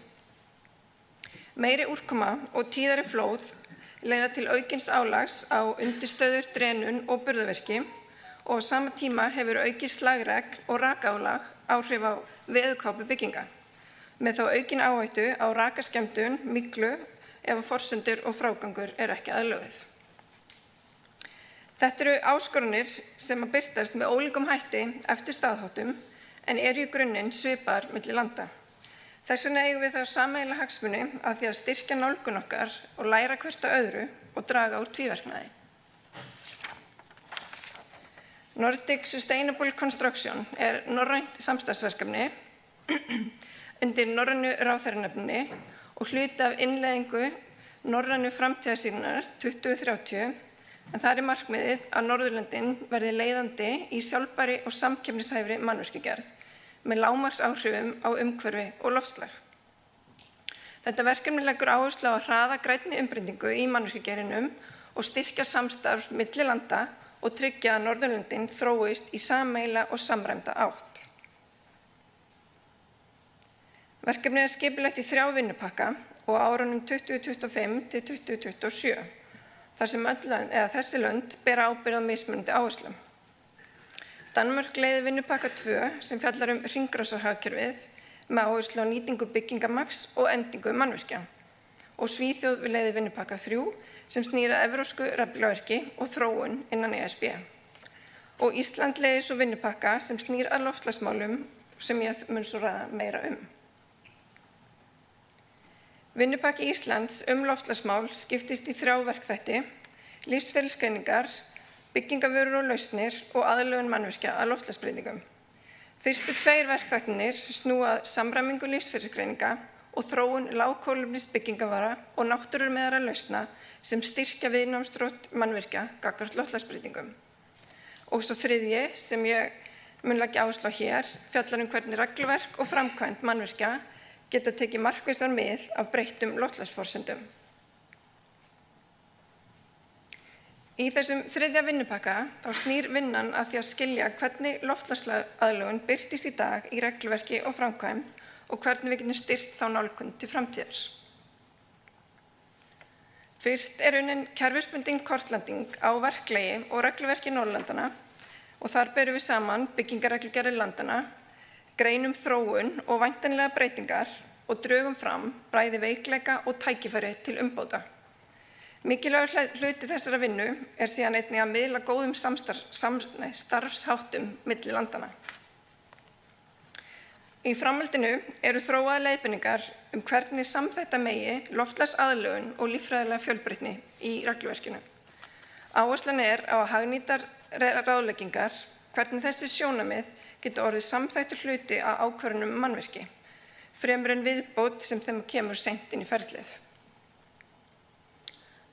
Meiri úrkoma og tíðari flóð leiða til aukins álags á undirstöður, drenun og burðarvirki og á sama tíma hefur aukið slagregn og rakálag áhrif á veðurkápu bygginga, með þá aukin áhættu á rakaskemmdun, myglu ef forsendur og frágangur ekki aðlöguð. Þetta eru áskoranir sem að birtast með ólíkum hætti eftir staðháttum en eru í grunninn svipaðar milli landa. Þess vegna eigum við þá sameiginlega hagsmuni að því að styrkja nálgun okkar og læra hvert á öðru og draga úr tvíverknaði. Nordic Sustainable Construction er norrænt samstarfsverkefni undir norrænu ráðherranefndinni og hluti af innleiðingu norrænu framtíðarsýnar 2030 en það er markmiðið að Norðurlöndin verði leiðandi í sjálfbærri og samkeppnishæfri mannvirkjagerð með lágmarksáhrifum á umhverfi og loftslag. Þetta verkefni leggur áherslu á að hraða grænni umbreytingu í mannvirkjageirinum og styrkja samstarf milli landa og tryggja að Norðurlöndin þróist í sameiginlega og samræmda átt. Verkefnið er skipulagt í 3 vinnupakka og á árunum 2025 til 2027, þar sem þessi lönd bera ábyrgð á mismunandi áherslum. Danmörk leiðir vinnupakka 2 sem fjallar hringrásarhagkerfið með áherslu á nýtingu byggingamagns og endingu mannvirkja og Svíþjóð leiðir vinnupakka 3 sem snýr að evrópsku regluverki og þróun innan ESB. Og Ísland leiðir svo vinnupakka sem snýr að loftslagsmálum sem ég mun svo ræða meira um. Vinnupakki Íslands loftslagsmál skiptist í 3 verkþætti, lífsferilsgreiningar, byggingavörur og lausnir og aðlögun mannvirkja að loftslagsbreytingum. Fyrstu 2 verkþættirnir snúa að samræmingu lífsferilsgreininga og þróun lágkolefnis byggingavara og náttúrumiðra lausna sem styrkja viðnámsþrótt mannvirkja gagnvart loftslagsbreytingum. Og svo 3. sem ég mun leggja áherslu á hér fjallar hvernig regluverk og framkvæmd mannvirkja geta tekið markvissan mið af breyttum loftslagsforsendum. Í þessum 3. vinnupakka þá snýr vinnan að því að skilja hvernig loftslagsaðlögun birtist í dag í regluverki og framkvæmd og hvernig við getum styrkt þá nálgun til framtíðar. Fyrst er unnin kerfisbundin kortlagning á verklagi og regluverki Norðurlandanna og þar berum við saman byggingarreglugerðir landanna, greinum þróun og væntanlega breytingar og drögum fram bæði veikleika og tækifæri til umbóta. Mikilvægur hluti þessara vinnu er síðan einnig að miðla góðum starfsháttum milli landanna. Í framhaldinu eru þróaðar leiðbeiningar hvernig samþætta megi loftslagsaðlögun og líffræðilega fjölbreytni í regluverkinu. Áherslan er á að hagnýtar ráðleggingar hvernig þessi sjónarmið geta orðið samþættur hluti af ákvörðunum mannvirki, fremur en viðbót sem þeim kemur seint inn í ferlið.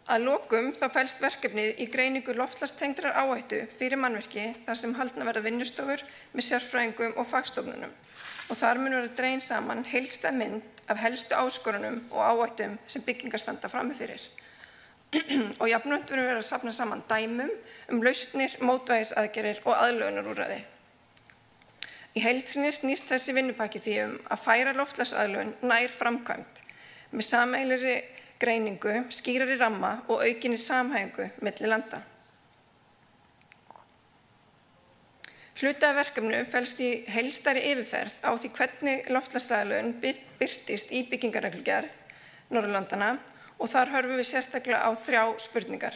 Að lokum þá felst verkefnið í greiningu loftslagstengdrar áhættu fyrir mannvirki þar sem haldnar verða vinnustofur með sérfræðingum og fagstofnunum og þar mun vera dregin saman heildstæð mynd af helstu áskorunum og áhættum sem byggingar standa frammi fyrir. Og jafnframt verður verið að safna saman dæmum lausnir, mótvægisaðgerðir og aðlögunarúrræði. Í heild sinni snýst þessi vinnupakki því að færa loftslagsaðlögun nær framkvæmd með sameiginlegri greiningu, skýrari ramma og aukinni samhæfingu milli landa. Hluti af verkefninu felst í heildstæðri yfirferð á því hvernig loftslagsaðlögun birtist í byggingarreglugerð Norðurlandanna og þar horfum við sérstaklega á 3 spurningar.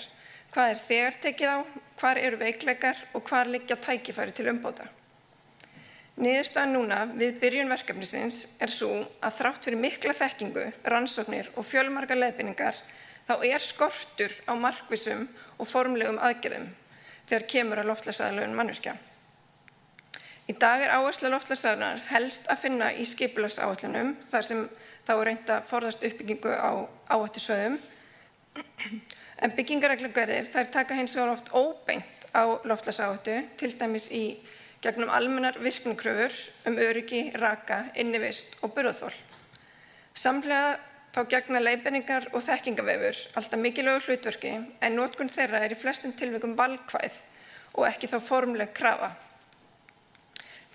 Hvað þegar tekið á, hvar eru veikleikar og hvar liggja tækifæri til umbóta. Niðurstaðan núna við byrjun verkefnisins sú að þrátt fyrir mikla þekkingu, rannsóknir og fjölmargar leiðbeiningar þá skortur á markvissum og formlegum aðgerðum þegar kemur að loftslagsaðlögun mannvirkja. Í dag áhersla loftslagsaðlögunar helst að finna í skipulagsáætlunum þar sem þá reynt að forðast uppbyggingu á áhættusvæðum. En byggingarreglugerðir þær taka hins vegar oft óbeint á loftslagsáhættu, til dæmis í gegnum almennar virknikröfur öryggi, raka, innivist og burðarþol. Samhliða þá gegna leiðbeiningar og þekkingarvefur alltaf mikilvægu hlutverki en notkun þeirra í flestum tilvikum valkvæð og ekki þá formleg krafa.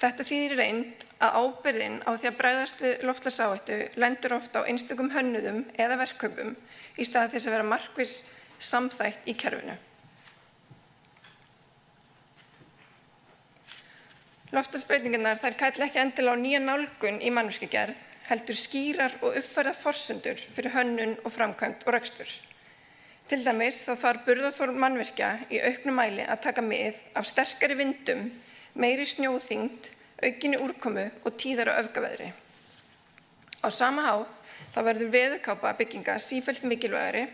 Þetta þýðir reynd að ábyrgðin á því að bregðast við loftslagsáhættu lendur oft á einstökum hönnuðum eða verkkaupum í stað þess að vera markviss samþætt í kerfinu. Loftslagsbreytingarnar þær kalla ekki endilega á nýja nálgun í mannvirkjagerð, heldur skýrar og uppfærðar forsendur fyrir hönnun og framkvæmd og rekstur. Til dæmis þá þarf burðarþol mannvirkja í auknum mæli að taka mið af sterkari vindum, meiri snjóþyngd, aukinni úrkomu og tíðara öfgaveðri. Á sama hátt þá verður veðurkápa bygginga sífellt mikilvægari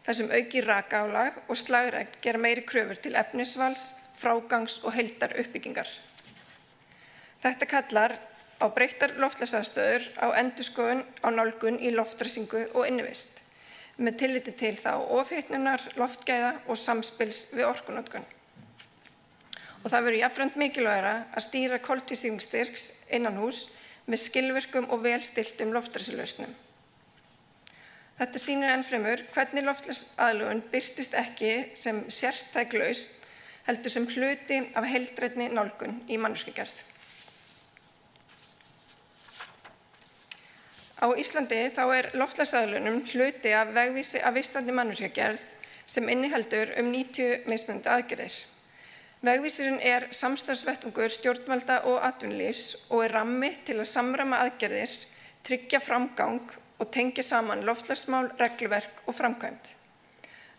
þar sem aukið rakaálag og slagregn gera meiri kröfur til efnisvals, frágangs og heildar uppbyggingar. Þetta kallar á breyttar loftslagsaðstæður á endurskoðun á nálgun í loftræsingu og innivist með tilliti til þá ofhitnunar, loftgæða og samspils við orkunotkun. Og það verður jafnframt mikilvægara að stýra koltvísýringsstyrks innanhús með skilvirkum og vel stilltum loftræsilausnum. Þetta sýnir ennfremur hvernig loftslagsaðlögun birtist ekki sem sértæk lausn, heldur sem hluti af heildrænni nálgun í mannvirkjagerð. Á Íslandi þá loftslagsaðlögunum hluti af vegvísi af vistvæntri mannvirkjagerð sem inniheldur 90 mismunandi aðgerðir. Vegvísirinn samstarfsvettvangur stjórnvalda og atvinnulífs og rammi til að samræma aðgerðir, tryggja framgang og tengja saman loftslagsmál, regluverk og framkvæmd.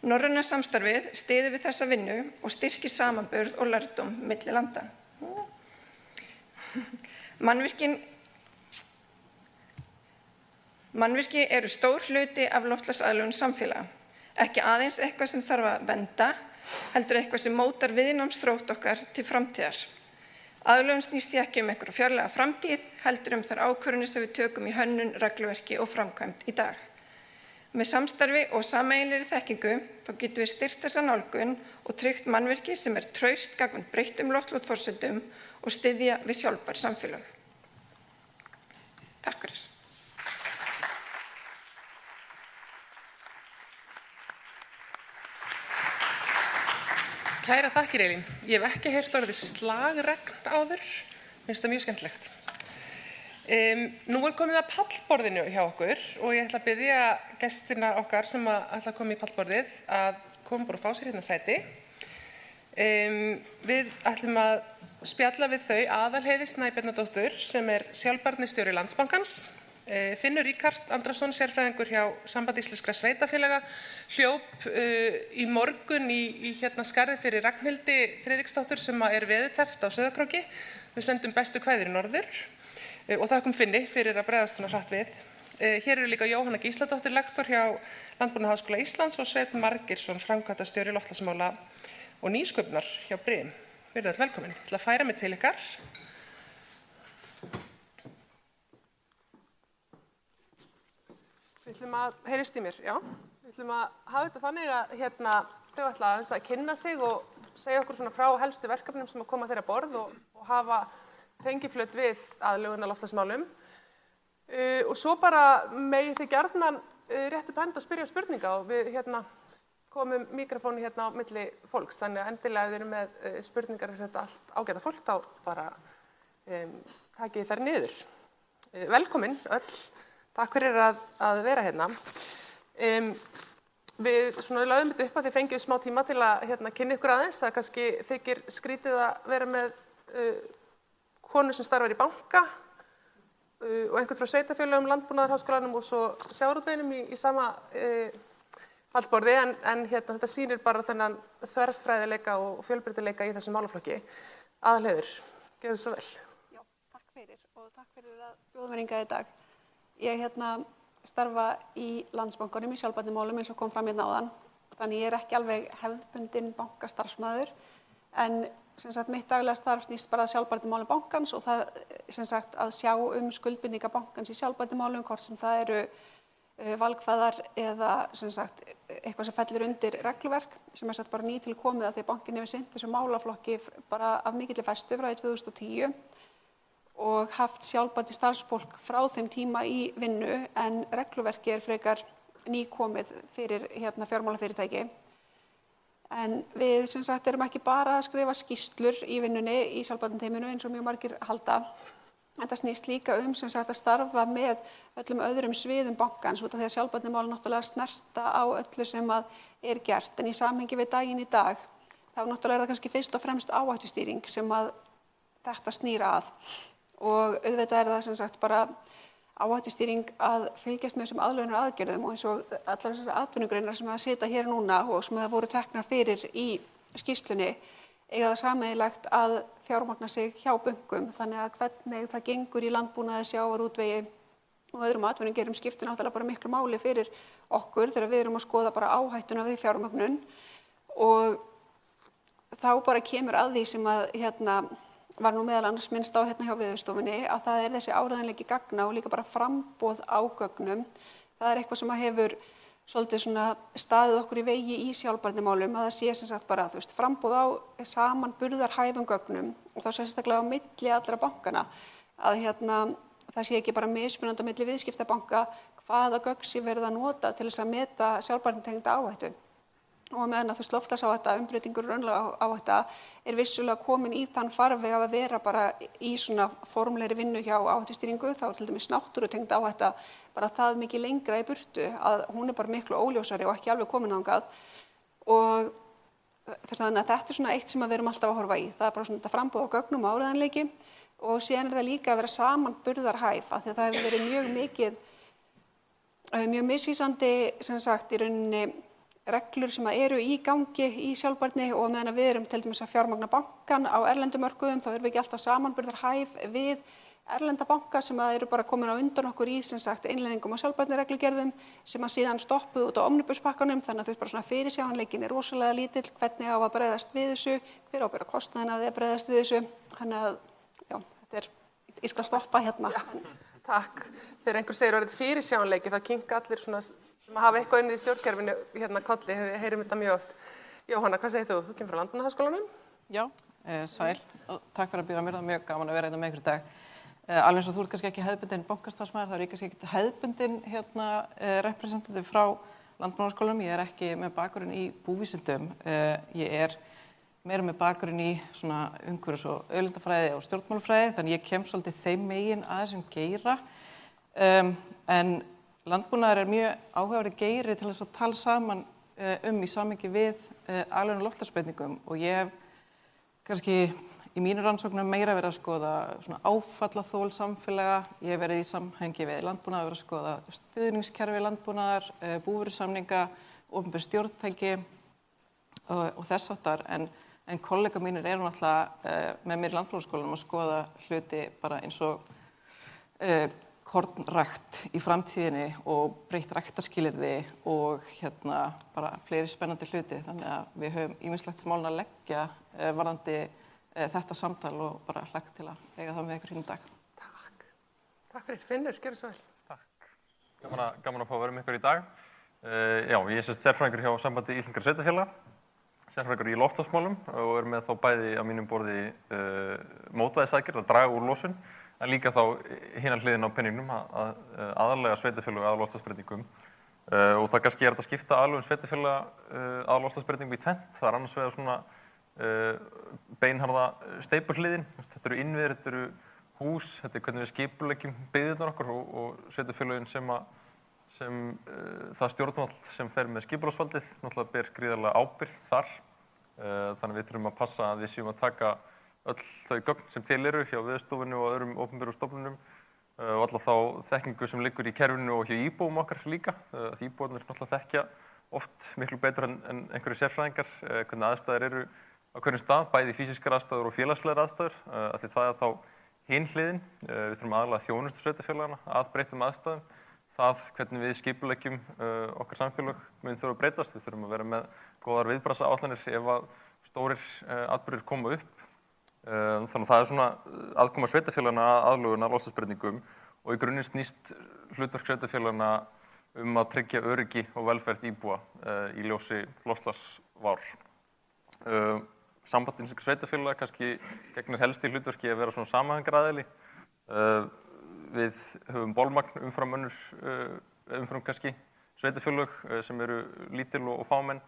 Norræna samstarfið styður við þessa vinnu og styrkir samanburð og lærdóm milli landa. Mannvirki eru stór hluti af loftslagsaðlögun samfélaga, ekki aðeins eitthvað sem þarf að vernda, heldur eitthvað sem mótar viðnámsþrótt okkar til framtíðar. Aðlögun snýst því ekki einhverja fjarlæga framtíð, heldur þær ákvörðunir sem við tökum í hönnun, regluverki og framkvæmd í dag. Með samstarfi og sameiginlegri þekkingu þá getum við styrkt þessa nálgun og tryggt mannvirki sem traust gagnvart breyttum loftslagsforsendum og styðja við sjálfbær samfélög. Takk fyrir. Kæra þakkir, Elín. Ég hef ekki heyrt orðið slagregn áður. Mér finnst það mjög skemmtilegt. Nú komið að pallborðinu hjá okkur og ég ætla að biðja gestina okkar sem ætla að koma í pallborðið að koma bara og fá sér hérna sæti. Við ætlum að spjalla við þau Aðalheiði Snæbjarnardóttur sem sjálfbærnistjóri Landsbankans, Finnur Ríkharð Andrason, sérfræðingur hjá Sambandi íslenskra sveitarfélaga, hljóp í morgun í skarðið fyrir Ragnhildi Friðriksdóttur sem veðurteppt á Sauðárkróki. Við sendum bestu kveðjur í norður og þakkum Finni fyrir að bregðast svona hratt við. Hér eru líka Jóhanna Gísladóttir, lektor hjá Landbúnaðarháskóla Íslands og Sveinn Margeirsson, framkvæmdastjóri loftslagsmála og nýsköpunar hjá Brim. Verið öll velkomin. Ég ætla að færa mig til ykkar. Við ætlum að, heyrist í mér, já. Við ætlum að hafa þetta þannig að þau ætla að kynna sig og segja okkur svona frá helstu verkefnum sem að koma þeirra borð og hafa tengiflöt við aðlögun að loftslagsmálum. Og svo bara megið þið gjarnan rétt upp hönd og spyrja spurninga og við komum mikrofónu á milli fólks. Þannig að endilega ef þið eru með spurningar fyrir þetta allt ágæta fólk þá bara takið þær niður. Velkomin öll. Takk fyrir að vera hérna. Við lögðum þetta upp að þið fengið smá tíma til að kynna ykkur aðeins. Það kannski þykir skrítið að vera með konu sem starfar í banka og einhvern frá sveitarfélögum, Landbúnaðarháskólanum og svo sjávarútveginum í sama pallborði en þetta sýnir bara þennan þverfræðileika og fjölbreytileika í þessum málaflokki. Aðalheiður, gjörðu svo vel. Já, takk fyrir og takk fyrir að bjóða mér hingað í dag. Ég starfa í Landsbankanum í sjálfbærnimálum eins og kom fram hérna áðan. Þannig ég er ekki alveg hefðbundinn bankastarfsmaður en mitt daglega starf snýst bara að sjálfbærnimálum bankans og það að sjá skuldbindingar bankans í sjálfbærnimálum, hvort sem það eru valkvæðar eða eitthvað sem fellur undir regluverk sem bara nýtilkomið að því að bankinn hefur sinnt þessu málaflokki bara af mikilli festu frá 2010 og haft sjálfbært starfsfólk frá þeim tíma í vinnu en regluverki frekar nýkomið fyrir fjármálafyrirtæki. En við erum ekki bara að skrifa skýrslur í vinnunni í sjálfbærniteyminu eins og mjög margir halda. Þetta snýst líka að starfa með öllum öðrum sviðum bankans út af því að sjálfbærnimál náttúrulega snerta á öllu sem er gert. En í samhengi við daginn í dag þá náttúrulega það kannski fyrst og fremst áhættustýring sem þetta snýr að. Og auðvitað það bara áhættustýring að fylgjast með þessum aðlögunar aðgerðum og eins og allar þessar atvinnugreinar sem sita hér núna og sem voru teknar fyrir í skýrslunni eiga það sameiginlegt að fjármagna sig hjá bönkum þannig að hvernig það gengur í landbúnaði, sjávarútvegi og öðrum atvinnugeirum skiptir náttúrulega bara miklu máli fyrir okkur þegar við erum að skoða bara áhættuna við fjármögnun og þá bara kemur að því sem var nú meðal annars minnst á hjá Veðurstofunni að það þessi áreiðanleiki gagna og líka bara framboð á gögnum. Það eitthvað sem hefur svolítið staðið okkur í vegi í sjálfbærnimálum að það sé bara framboð á samanburðarhæfum gögnum og þá sérstaklega á milli allra bankana að það sé ekki bara mismunandi á milli viðskiptabanka hvaða gögn sé verið að nota til þess að meta sjálfbærnitengda áhættu. Og meðan að loftslagsáhætta, umbreytingur og raunveruleg áhætta vissulega komin í þann farveg að vera bara í svona formlegri vinnu hjá áhættustýringu, þá til dæmis náttúrutengd áhætta bara það mikið lengra í burtu að hún bara miklu óljósari og ekki alveg komin þangað. Og þannig að þetta svona eitt sem við erum alltaf að horfa í. Það bara svona þetta framboð á gögnum og áreiðanleiki og síðan það líka að vera samanburðarhæf af því að það hefur verið mjög misvísandi í rauninni reglur sem eru í gangi í sjálfbærni og meðan við erum til dæmis að fjármagna bankan á erlendum mörkuðum þá erum við ekki alltaf samanburðarhæf við erlenda banka sem eru bara komin á undan okkur í innleiðingum á sjálfbærnireglugerðum sem síðan stoppuð út á omnibuspakkanum þannig að bara svona fyrirsjáanleikin rosalega lítill hvernig á að bregðast við þessu, hver á að bera kostnaðinn að bregðast við þessu. Þannig að já, ég skal stoppa hérna. Já, takk. Þegar einhver segir orðið fyrirsjáanleiki þá kinka allir svona sem hafa eitthvað inn í stjórnkerfinu kolli, heyrum þetta mjög oft. Jóhanna, hvað segir þú? Þú kemur frá Landbúnaðarháskólanum? Já, sæl og takk fyrir að bjóða mér, það mjög gaman að vera hérna með ykkur í dag. Alveg eins og þú ert kannski ekki hefðbundin bankastarfsmaður, þá er ég kannski ekki hefðbundin representativ frá Landbúnaðarháskólanum. Ég er ekki með bakgrunn í búvísindum. Ég meira með bakgrunn í svona umhverfis- og auðlindafræði og stjórnmálafræði, þannig ég kem svolítið þeim megin að þessum geira. En landbúnaður mjög áhugaverður geiri til þess að tala saman í samhengi við aðlögun og loftslagsbreytingum og ég hef kannski í mínu rannsóknum meira verið að skoða svona áfallaþol samfélaga. Ég hef verið í samhengi við landbúnaður, verið að skoða stuðningskerfi landbúnaðar, búvörusamninga, opinber stjórntæki og þess háttar. En kollega mínir eru náttúrulega með mér í Landbúnaðarháskólanum að skoða hluti bara eins og kornrækt í framtíðinni og breytt ræktarskilyrði og bara fleiri spennandi hluti. Þannig að við höfum ýmislegt til málin að leggja varðandi þetta samtal og bara hlakka til að eiga það með ykkur hérna í dag. Takk. Takk fyrir. Finnur, gjörðu svo vel. Takk. Gaman að fá að vera með ykkur í dag. Já, ég er sérfræðingur hjá Sambandi íslenskra sveitarfélaga, sérfræðingur í loftslagsmálum og er með þá bæði á mínum borði mótvægisaðgerð að draga úr losun en líka þá hina hliðin á penningnum að aðallega sveitarfélög að loftslagsbreytingum og það kannski þetta að skipta aðlögun sveitarfélaga að loftslagsbreytingum í tvennt. Það annars vegar svona beinharða steypuhliðin. Þetta eru innviðir, þetta eru hús, þetta hvernig við skipuleggjum byggðirnar okkar og sveitarfélögin sem það stjórnvald sem fer með skipulagsvaldið náttúrulega ber gríðarlega ábyrgð þar. Þannig við þurfum að passa að við séum að taka öll þau gögn sem til eru hjá Veðurstofunni og öðrum opinberum stofnunum og alla þá þekkingu sem liggur í kerfinu og hjá íbúum okkar líka. Íbúarnir náttúrulega þekkja oft miklu betur en einhverju sérfræðingar hvernig aðstæður eru á hverjum stað, bæði físískar aðstæður og félagslegar aðstæður, af því það þá hin hliðin. Við þurfum aðalega þjónustu sveitarfélagana að breyttum aðstæðum. Það hvernig við skipuleggjum okkar samfélag mun þurfa að breytast. Við þurfum að vera með góðar viðbragðsáætlanir ef að stórir atburðir koma upp. Þannig að það er svona aðkoma sveitarfélagana að aðlögun að loftslagsbreytingum og í grunninn snýst hlutverk sveitarfélagana að tryggja öryggi og velferð íbúa í ljósi loftslagsvár. Samband íslenskra sveitarfélaga kannski gegnir helst í hlutverki að vera svona samhængaraðili. Við höfum bolmagn umfram kannski sveitarfélög sem eru lítil og fámenn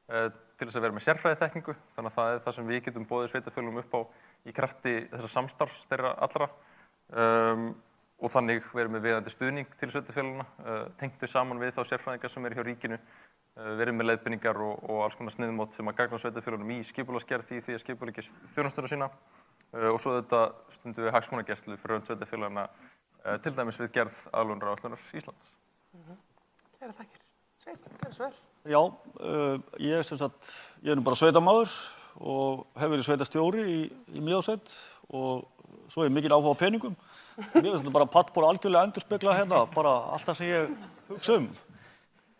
til þess að vera með sérfræðiþekkingu. Þannig að það er það sem við getum boðið sveitarfélögum upp á í krafti þessa samstarfs þeirra allra og þannig verið með viðeigandi stuðning til sveitarfélagana, tengt þau saman við þá sérfræðingar sem eru hjá ríkinu, verið með leiðbeiningar og alls konar sniðmót sem að gagna sveitarfélögunum í skipulagsgerð því að skipuleggja þjónustuna sína og svo þetta stundum við hagsmunagæslu fyrir hönd sveitarfélagana til dæmis við gerð aðlögunaráætlunar Íslands. Kærar þakkir. Sveinn, gjörðu svo vel. Já, ég er nú bara sveitamaður og hef verið sveitastjóri í Mývatnssveit og svo er mikil áhuga á peningum. Mér finnst þetta bara pallból algjörlega endurspegla hérna, bara allt það sem ég hugsa um.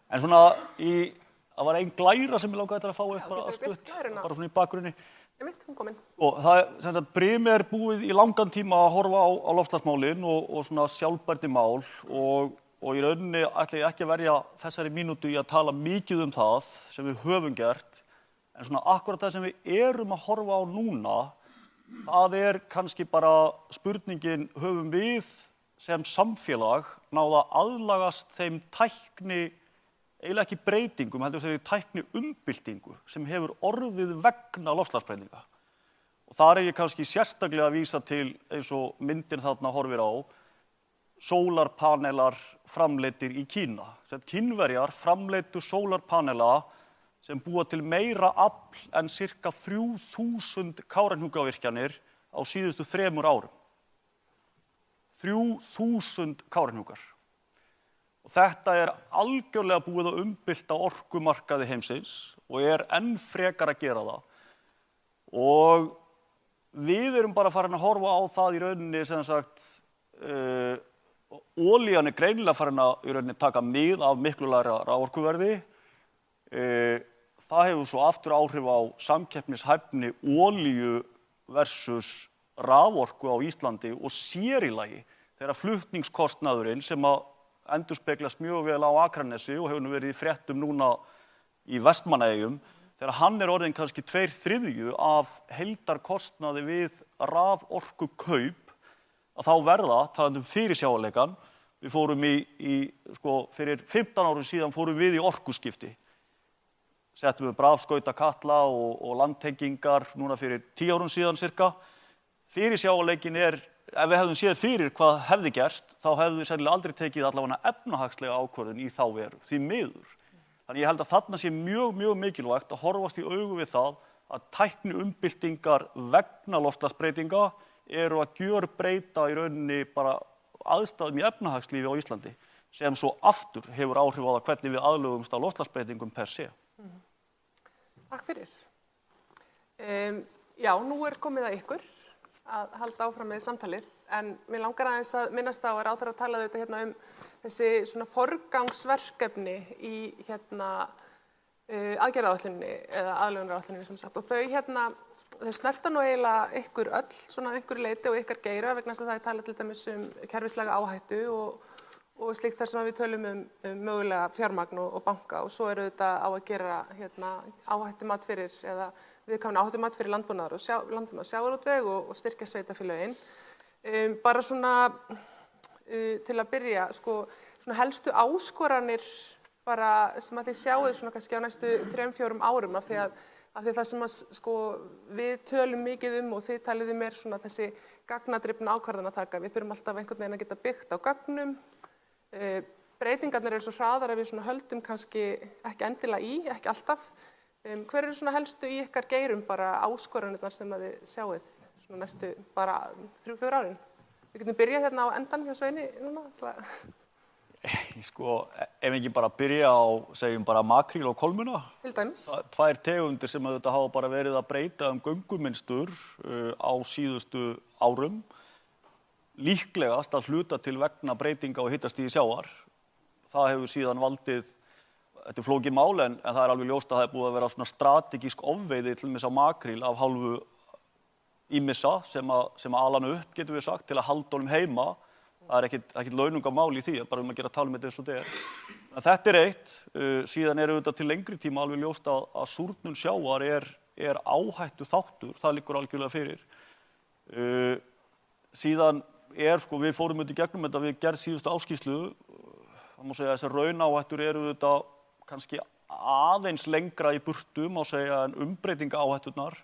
En svona það var ein glæra sem ég langaði til að fá upp bara stutt, bara svona í bakgrunni. Hún kom inn. Og það sem sagt, Brimi er búið í langan tíma að horfa á loftslagsmálin og svona sjálfbærnimál og í rauninni ætla ég ekki að verja þessari mínútu í að tala mikið um það sem við höfum gert, en svona akkurat það sem við erum að horfa á núna, það er kannski bara spurningin, höfum við sem samfélag náð að aðlagast þeim tækni, eiginlega ekki breytingum, heldur þeirri tækni umbyltingu sem hefur orðið vegna loftslagsbreytinga. Og þar er ég kannski sérstaklega að vísa til, eins og myndin þarna horfir á, sólarpanelar framleiddir í Kína. Kínverjar framleiddu sólarpanela sem búa til meira afl en sirka 3000 Kárahnjúkavirkjanir á síðustu 3 árum. 3000 Kárahnjúkar. Og þetta er algjörlega búið að umbylta orkumarkaði heimsins og er enn frekar að gera það. Og við erum bara farin að horfa á það í rauninni sem sagt, olían er greinilega farin að í rauninni taka mið af miklu lægra raforkuverði. Það hefur svo aftur áhrif á samkeppnishæfni olíu versus raforku á Íslandi og sér í lagi þegar flutningskostnaðurinn sem að endurspeglast mjög vel á Akranesi og hefur nú verið í fréttum núna í Vestmannaeyjum, þegar hann er orðinn kannski 2/3 af heildarkostnaði við raforkukaup, að þá verða, talandi um fyrirsjáanleikann, við fórum fyrir 15 árum síðan fórum við í orkuskipti. Settum við rafskautakatla og landtengingar núna fyrir 10 árum síðan cirka. Fyrirsjáanleikinn er, ef við hefðum séð fyrir hvað hefði gerst, þá hefðum við sennilega aldrei tekið allavega efnahagslega ákvörðun í þá veru, því miður. Þannig ég held að þarna sé mjög, mjög mikilvægt að horfast í augu við það að tækni umbyltingar vegna loftslagsbreytinga eru að gjörbreyta í rauninni bara aðstæðum í efnahagslífi á Íslandi, sem svo aftur hefur áhrif á það hvernig við aðlögumst að loftslagsbreytingum per se. Takk fyrir. Já, nú er komið að ykkur að halda áfram með samtalið, en mér langar aðeins að minnast á að ráðherra talaði þetta hérna um þessi svona forgangsverkefni í aðgerðaáætluninni eða aðlögunaráætluninni sem sagt, og þau snerta nú eiginlega ykkur öll svona einhverju leyti og ykkar geira vegna þess að það er talað til dæmis um kerfislæga áhættu og slíkt þar sem við tölum um mögulega fjármagn og banka, og svo eru þetta á að gera áhættumat fyrir eða viðkvæmni áhættumat fyrir landbúnaðar og sjávarútveg og styrkja sveitarfélögin. Bara svona til að byrja, svona helstu áskoranir bara sem að þið sjáið svona kannski á næstu 3-4 árum af því það sem við tölum mikið um og þið talið um svona þessi gagnadrifna ákvarðanataka. Við þurfum alltaf einhvern veginn að geta byggt á gögnum. Breytingarnir eru svo hraðar að við svona höldum kannski ekki endilega í, ekki alltaf. Hver eru svona helstu í ykkar geirum bara áskoranirnar sem að þið sjáið svona næstu bara 3-4 árin? Við getum byrjað hérna á endan hjá Sveini núna. Sko, ef ekki bara byrja á, segjum bara makríl og kolmunna. Til dæmis. Tvær tegundir sem auðvitað hafa bara verið að breyta göngumynstur á síðustu árum. Líklegast að hluta til vegna breytinga á hitastigi sjávar. Það hefur síðan valdið, þetta flókið mál, en það alveg ljóst að það búið að vera svona strategísk ofveiði til dæmis á makríl af hálfu ýmissa sem að ala hann upp, getum við sagt, til að halda honum heima. Það ekkert launungarmál í því, bara að gera tala með þetta eins og þetta er. En þetta eitt, síðan auðvitað til lengri tíma alveg ljóst að súrnun sjávar er áhættu þáttur, það liggur algjörlega fyrir. Síðan sko, við fórum í gegnum þetta við gerð síðustu áskýrslu, það má segja að þessar raunáhættur eru auðvitað kannski aðeins lengra í burtu, má segja, en umbreytingaáhætturnar,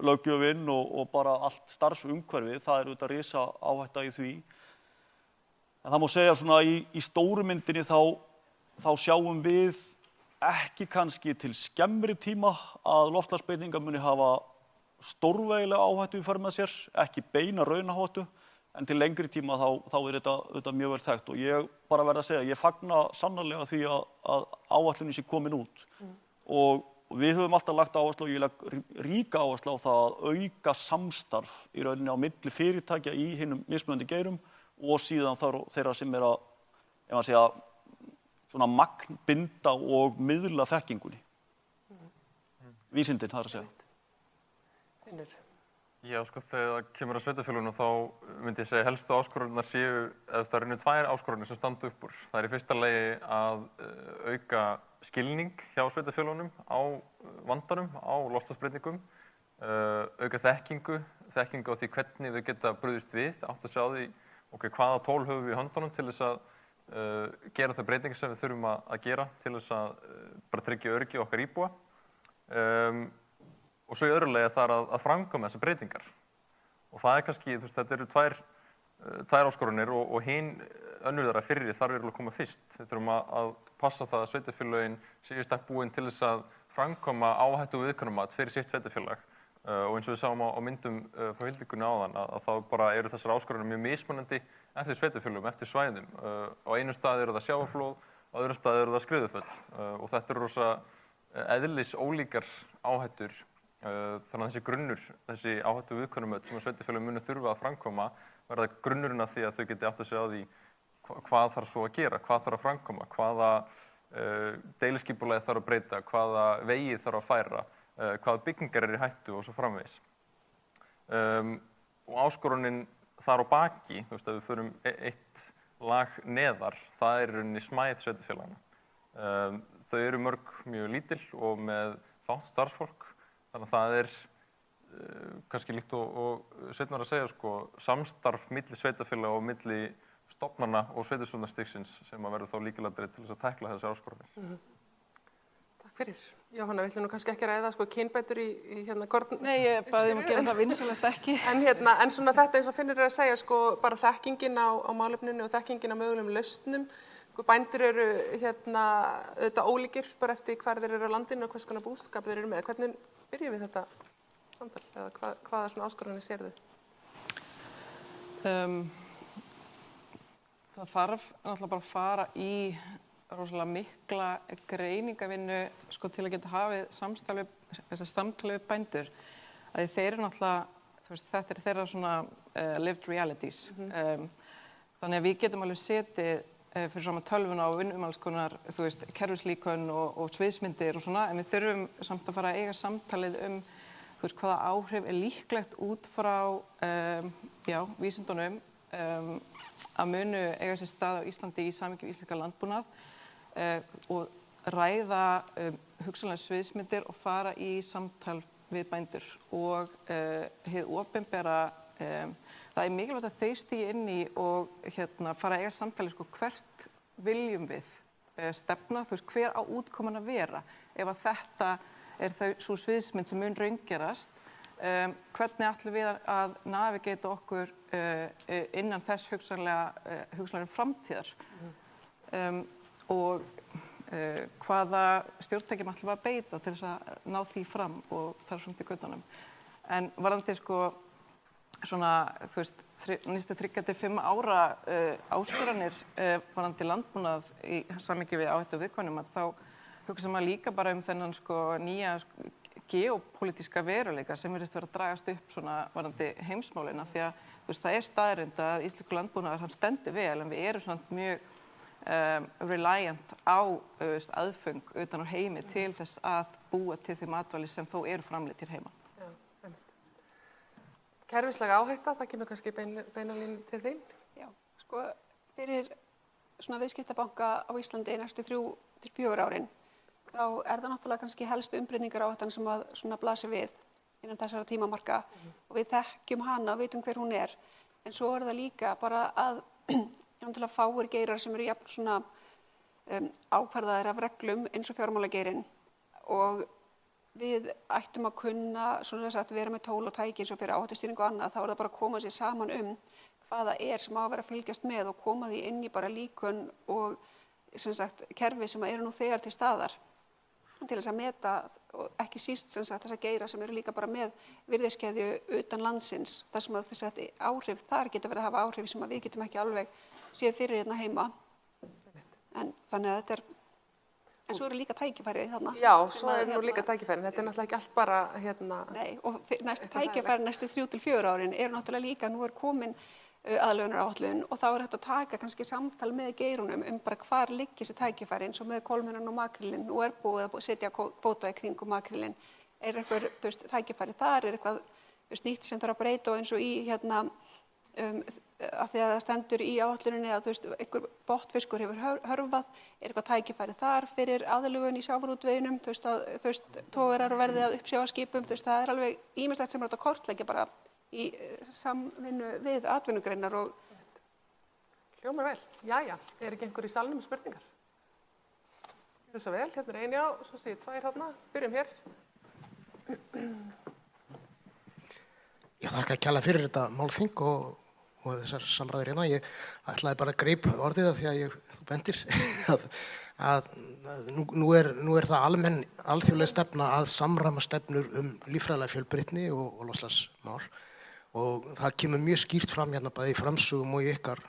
löggjöfin og bara allt starfsumhverfið, það auðvitað risa áhætta í því. En það má segja svona í stóru myndinni þá sjáum við ekki kannski til skemmri tíma að loftslagsbreytingar muni hafa stórvægilega áhættu í för með sér, ekki beina raunáhættu, en til lengri tíma þá þetta mjög vel þekkt. Og ég bara verð að segja, ég fagna sannarlega því að áætlunin sé komin út. Og við höfum alltaf lagt áherslu og ég legg ríka áherslu á það að auka samstarf í rauninni á milli fyrirtækja í hinum mismunandi geirum og síðan þeirra sem að, ef maður segja, svona magnbinda og miðla þekkingunni. Vísindin, það að segja. Finnur. Já, sko, þegar það kemur að sveitarfélögunum þá myndi ég segja helstu áskoranirnar séu, eða það eru tvær áskoranir sem standa upp úr. Það er í fyrsta lagi að auka skilning hjá sveitarfélögunum á vandanum, á loftslagsbreytingum, auka þekkingu á því hvernig þau geta brugðist við, átt að sjá því hvaða tól höfum við í höndunum til þess að gera þau breytingar sem við þurfum að gera til þess að bara tryggja öryggi okkar íbúa. Og svo í öðru lagi þar að framkvæma þessar breytingar. Og það er kannski, þetta eru tvær áskoranir og hin önnur þeirra fyrri þarf að koma fyrst. Við þurfum að passa það að sveitarfélögin séu í stakk búin til þess að framkvæma áhættu og viðkvæmumat fyrir sitt sveitarfélag. Og eins og við sáum á myndum frá Hildikunni áðan að þá bara eru þessar áskoranir mjög mismunandi eftir sveitarfélögum, eftir svæðum. Á einu stað eru það sjávarflóð, á öðru stað eru það skriðuföll. Og þetta eru rosa eðlis ólíkar áhættur. Þannig að þessi grunnur, þessi áhættu viðkvæmumöt sem sveitarfélögin munu þurfa að framkvæma verða grunnurinn að því að þau geti átt að segja á því hvað þarf svo að gera, hvað þarf að framkvæma, hvaða deiliskipulagi þarf að breyta, hvaða vegi þarf að færa, hvaða byggingar eru í hættu og svo framvegis. Og áskorunin þar á baki, ef við förum eitt lag neðar, það er í rauninni smæð sveitarfélaganna. Þau eru mörg mjög lítil og með fátt starfsfólk. Þannig að það er kannski líkt og seinna var að segja, sko, samstarf milli sveitarfélaga og milli stofnana og sveitarstjórnarstigsins sem að verður þá lykilatriði til þess að tækla þessar áskoranir. Takk fyrir. Jóhanna, við ætlum nú kannski ekki að ræða kynbætur í korn. Nei, ég baði að gera það vinsalast ekki. En svona þetta eins og Finnur að segja, bara þekkingin á málefninu og þekkingin á mögulegum lausnum. Bændur eru auðvitað ólíkir bara eftir hvar þeir eru á landinu og hvers konar búskap þeir eru með. Hvernig byrjum við þetta samtal eða hvaða svona áskoranir sérðu? Það þarf náttúrulega bara að fara í rosalega mikla greiningavinnu til að geta hafið samtal við bændur. Þeir eru náttúrulega, þetta er þeirra svona lived realities. Þannig að við getum alveg setið fyrir saman tölvuna og vinnum alls konar, kerfislíkön og sviðsmyndir og svona, en við þurfum samt að fara að eiga samtalið hvaða áhrif er líklegt út frá vísindunum að munu eiga sér stað á Íslandi í samhengi við íslenska landbúnað og ræða hugsanlega sviðsmyndir og fara í samtal við bændur og hið opinbera. Það er mikilvægt að þau stígi inn í og fara að eiga samtali hvert viljum við stefna, hver á útkoman að vera. Ef að þetta er sú sviðsmynd sem mun raungerast, hvernig ætlum við að navigata okkur innan þess hugsanlega framtíðar og hvaða stjórntækjum ætlum við að beita til þess að ná því fram og þar fram til götunum. En varðandi svona, þú veist, næstu 3 til 5 ára áskoranir varðandi landbúnað í samhengi við áhættu og viðkvæmum, að þá hugsa maður líka bara þennan nýja geopolítíska veruleika sem virðist vera að dragast upp svona varðandi heimsmálina, því að þú veist, það staðreynd að íslenskur landbúnaður hann stendur vel, en við erum svona mjög reliant á aðföng utan úr heimi til þess að búa til því matvæli sem þó eru framleidd hér heima. Já, einmitt. Kerfislega áhætta, það kemur kannski beinalínu til þín? Já, sko, fyrir svona viðskiptabanka á Íslandi næstu 3 til 4 árin, þá það náttúrulega kannski helstu umbreytingar áhættan sem að svona blasir við innan þessara tímamarka og við þekkjum hana og vitum hver hún er. En svo það líka bara að náttúrulega fáir geirar sem eru jafn svona ákvarðaðir af reglum eins og fjármálageirinn og við ættum að kunna svona þess að vera með tól og tæki eins og fyrir áhættustýringu og annað, þá það bara að koma sér saman hvað það sem á að vera að fylgjast með og koma því inn í bara líkön og sem sagt kerfi sem eru nú þegar til staðar til þess að meta og ekki síst sem sagt þessa geira sem eru líka bara með virðiskeðju utan landsins, þar sem að þess að áhrif þar geta verið að hafa áhrif sem að við getum ekki alveg séð fyrir hérna heima. En þannig að þetta en svo eru líka tækifæri þarna. Já, svo eru nú líka tækifæri, þetta náttúrulega ekki allt bara Nei, og næstu tækifæri næstu 3 til 4 árin eru náttúrulega líka, nú komin aðlögunaráætlun og þá hægt að taka kannski samtal með geirunum bara hvar liggi þessi tækifæri eins og með kolmunnan og makrílinn. Nú búið að setja kvóta í kringum makrílinn. Eitthvað tækifæri þar, eitthvað nýtt sem þarf að breyta og eins og í af því að það stendur í áætluninni að einhver botnfiskur hefur hörfað, eitthvað tækifæri þar fyrir aðlögun í sjávarútveginum, togarar verði að uppsjáva skipum, það alveg ýmislegt sem hægt að kortleggja bara í samvinnu við atvinnugreinar og Hljómar vel. Jæja, ekki einhver í salnum með spurningar? Gjörðu svo vel, hérna ein já, svo sé ég 2 þarna. Byrjum hér. Ég þakka kærlega fyrir þetta málþing og þessar samræður hérna. Ég ætlaði bara að grípa orðið það því að þú bendir að nú er það almenn alþjóðleg stefna að samræma stefnur líffræðilega fjölbreytni og loftslagsmál. Og það kemur mjög skýrt fram hérna bæði í framsögum og í ykkar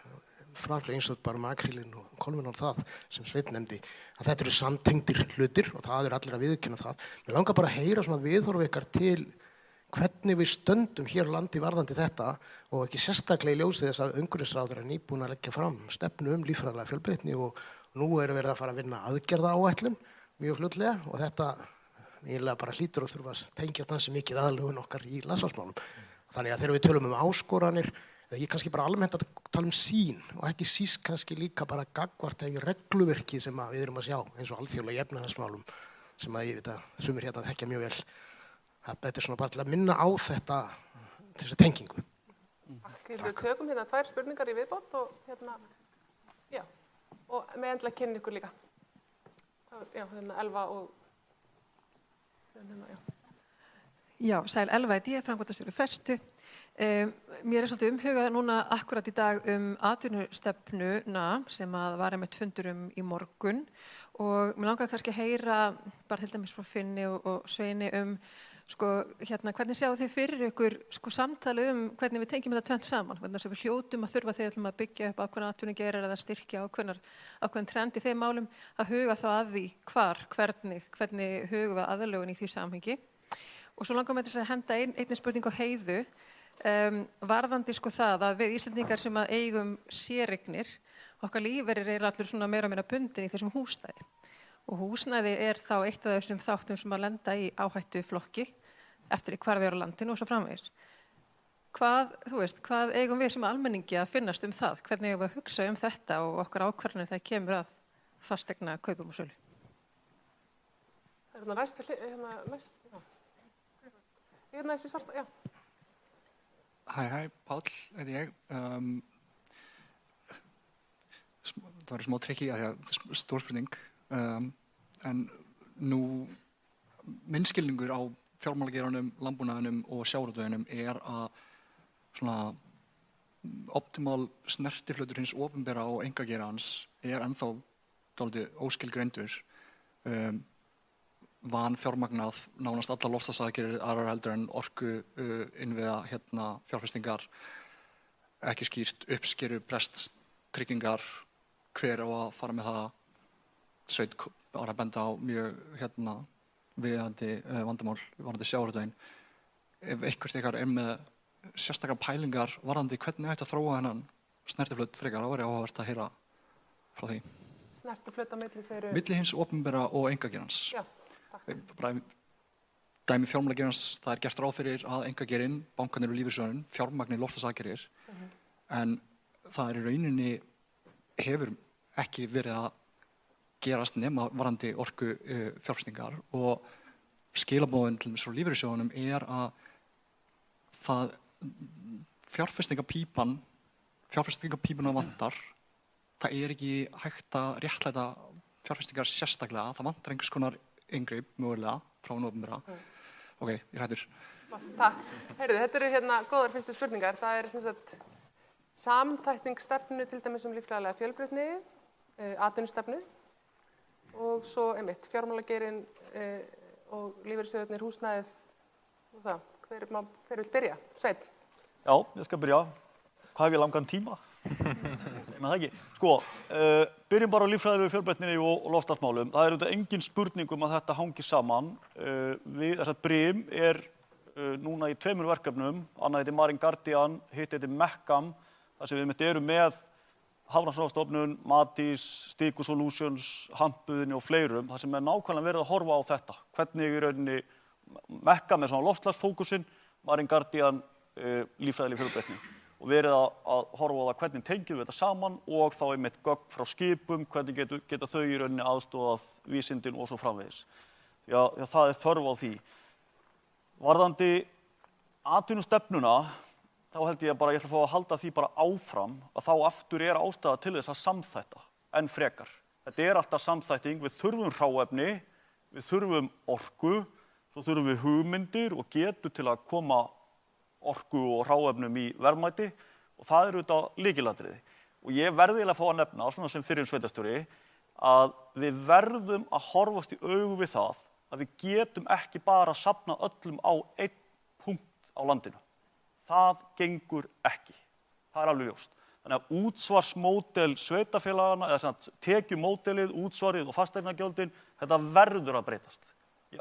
framlega eins og bara makrílinn og kolmunnan og það sem Sveinn nefndi, að þetta eru samtengdir hlutir og það eru allir að viðurkenna það. Mér langar bara að heyra svona viðhorf ykkar til hvernig við stöndum hér á landi varðandi þetta og ekki sérstaklega í ljósi þess að umhverfisráðherra er nýbúinn að leggja fram stefnu líffræðilega fjölbreytni og nú verið að fara að vinna aðgerðaáætlun mjög fljótlega og þetta eiginlega bara hlýtur og þurfa að tengjast ansi mikið aðlögun okkar í landslagsmálum. Þannig að þegar við tölum áskoranir, ég kannski bara almennt að tala sýn og ekki síst kannski líka bara gagnvart regluverki sem við erum að sjá eins og alþjóðlega efnahagsmálum sem að ég veit að sumir hérna þekkja mjög vel. Þetta er svona bara til að minna á þessa tengingu. Við tökum hérna 2 spurningar í viðbót og já, og með endilega kynna ykkur líka. Já, Elva og já. Já, sæl Elva heiti ég, framkvæmdastjóri Festu. Mér svolítið umhugað núna akkurat í dag atvinnustefnuna sem var einmitt fundur í morgun og mér langar kannski að heyra bara til dæmis frá Finni og Sveini hvernig sjáu þið fyrir ykkur samtali hvernig við tengjum þetta tvennt saman, hvernig við hljótum að þurfa þegar að byggja upp ákveðna atvinnugeirar eða styrkja ákveðin trend í þeim málum að huga þá að því hvernig hugum við aðlögun í því samhengi. Og svo langar mér þess að henda einni spurningu á Heiðu varðandi það að við Íslendingar sem að eigum séreignir, okkar lífeyrir allir svona meira og meira bundin í þessum húsnæði. Og húsnæði þá eitt af þessum þáttum sem að lenda í áhættuflokki eftir hvar við erum á landinu og svo framvegis. Hvað eigum við sem almenningi að finnast það? Hvernig eigum við að hugsa þetta og okkar ákvarðanir þegar kemur að fasteigna kaupum og sölu? Það næst, já. Hérna þessi svarta, já. Hæ, Páll heiti ég. Það var smá trikki að það stór spurning. En nú minnskilningur á fjármálageiranum, landbúnaðinum og sjávarútveginum að svona optimal snertiflötur hins opinbera og einkageirans ennþá dálítið óskilgreindur. vanfjármagnað nánast allar loftslagsaðgerðir aðrar heldur en orku innviða fjárfestingar, ekki skýrt uppskeru, brests, tryggingar, hver á að fara með það. Sveit var að benda á mjög viðeigandi vandamál varðandi sjávarútveginn. Ef eitthvað ykkar með sérstakar pælingar varðandi hvernig ætti að þróa þennan snertiflöt frekar, þá væri áhugavert að heyra frá því. Snertiflöt á milli, segirðu? Milli hins opinbera og einkageirans. Já, takk. Dæmi fjármálageirans, það gert ráð fyrir að einkageirinn, bankarnir og lífeyrissjóðurinn fjármagni loftslagsaðgerðir, en það í rauninni hefur ekki verið að gerast nema varðandi orku fjárfestingar og skilaboðin til dæmis frá lífeyrissjóðunum að það fjárfestingapípuna vantar. Það ekki hægt að réttlæta fjárfestingar sérstaklega. Það vantar einhvers konar inngrip mögulega frá hinu opinbera. Ok, ég hættur. Takk. Heyrðu, þetta eru góðar fyrstu spurningar. Það sem sagt samþætting stefnu til dæmis líffræðilega fjölbreytni, atvinnustefnu og svo einmitt fjármálageirinn og lífeyrissjóðirnir, húsnæðið og það. Hver vill byrja? Sveinn? Já, ég skal byrja. Hvað hef ég langan tíma? Það ekki. Sko, byrjum bara á líffræðilegu fjölbreytninni og loftslagsmálum. Það auðvitað engin spurning að þetta hangir saman. Brim núna í 2 verkefnum. Annað heitir Marine Guardian, hitt heitir MECCAM, þar sem við erum með Hafrannsóknastofnun, Matís, Stiku Solutions, Hampuðinni og fleirum, þar sem nákvæmlega verið að horfa á þetta. Hvernig í rauninni MECCAM svona loftslagsfókusinn, Marine Guardian, líffræðileg fjölbreytni. Og verið að horfa á það hvernig tengjum við þetta saman og þá einmitt gögn frá skipum, hvernig geta þau í rauninni aðstoðað vísindin og svo framvegis. Já, það þörf á því. Varðandi atvinnustefnuna, þá held ég ætla að fá að halda því bara áfram að þá aftur ástæða til þess að samþætta enn frekar. Þetta alltaf samþætting, við þurfum hráefni, við þurfum orku, svo þurfum við hugmyndir og getu til að koma orku og hráefnum í verðmæti og það auðvitað lykilatriði. Og ég verði að fá að nefna, svona sem fyrrum sveitarstjóri, að við verðum að horfast í augu við það að við getum ekki bara safnað öllum á einn punkt á landinu. Það gengur ekki. Það alveg ljóst. Þannig að útsvarsmódel sveitarfélagana, eða tekjumódelið, útsvarið og fasteignagjöldin, þetta verður að breytast.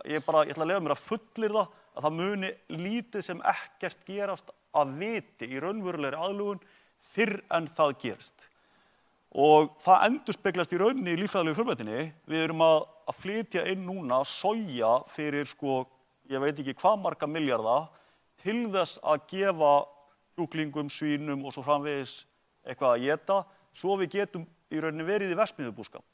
Ég ætla að leyfa mér að fullyrða að það muni lítið sem ekkert gerast að viti í raunverulegri aðlögun fyrr en það gerist. Og það endurspeglast í rauninni í líffræðilegu fjölbreytninni. Við erum að flytja inn núna soja fyrir ég veit ekki hvað marga milljarða til þess að gefa kjúklingum, svínum og svo framvegis eitthvað að éta, svo við getum í rauninni verið í verksmiðjubúskap.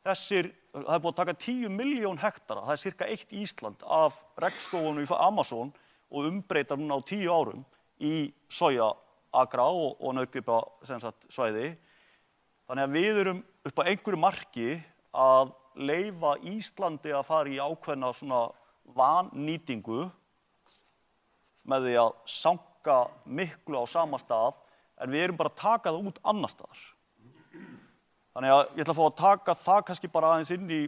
Það búið að taka 10 milljón hektara, það cirka 1 Ísland af regnskógunum í Amazon og umbreyta núna á 10 árum í sojaakra og nautgripa svæði. Þannig að við erum upp á einhverju marki að leyfa Íslandi að fara í ákveðna svona vannýtingu með því að sanka miklu á sama stað, en við erum bara að taka það út annars staðar. Þannig að ég ætla að fá að taka það kannski bara aðeins inn í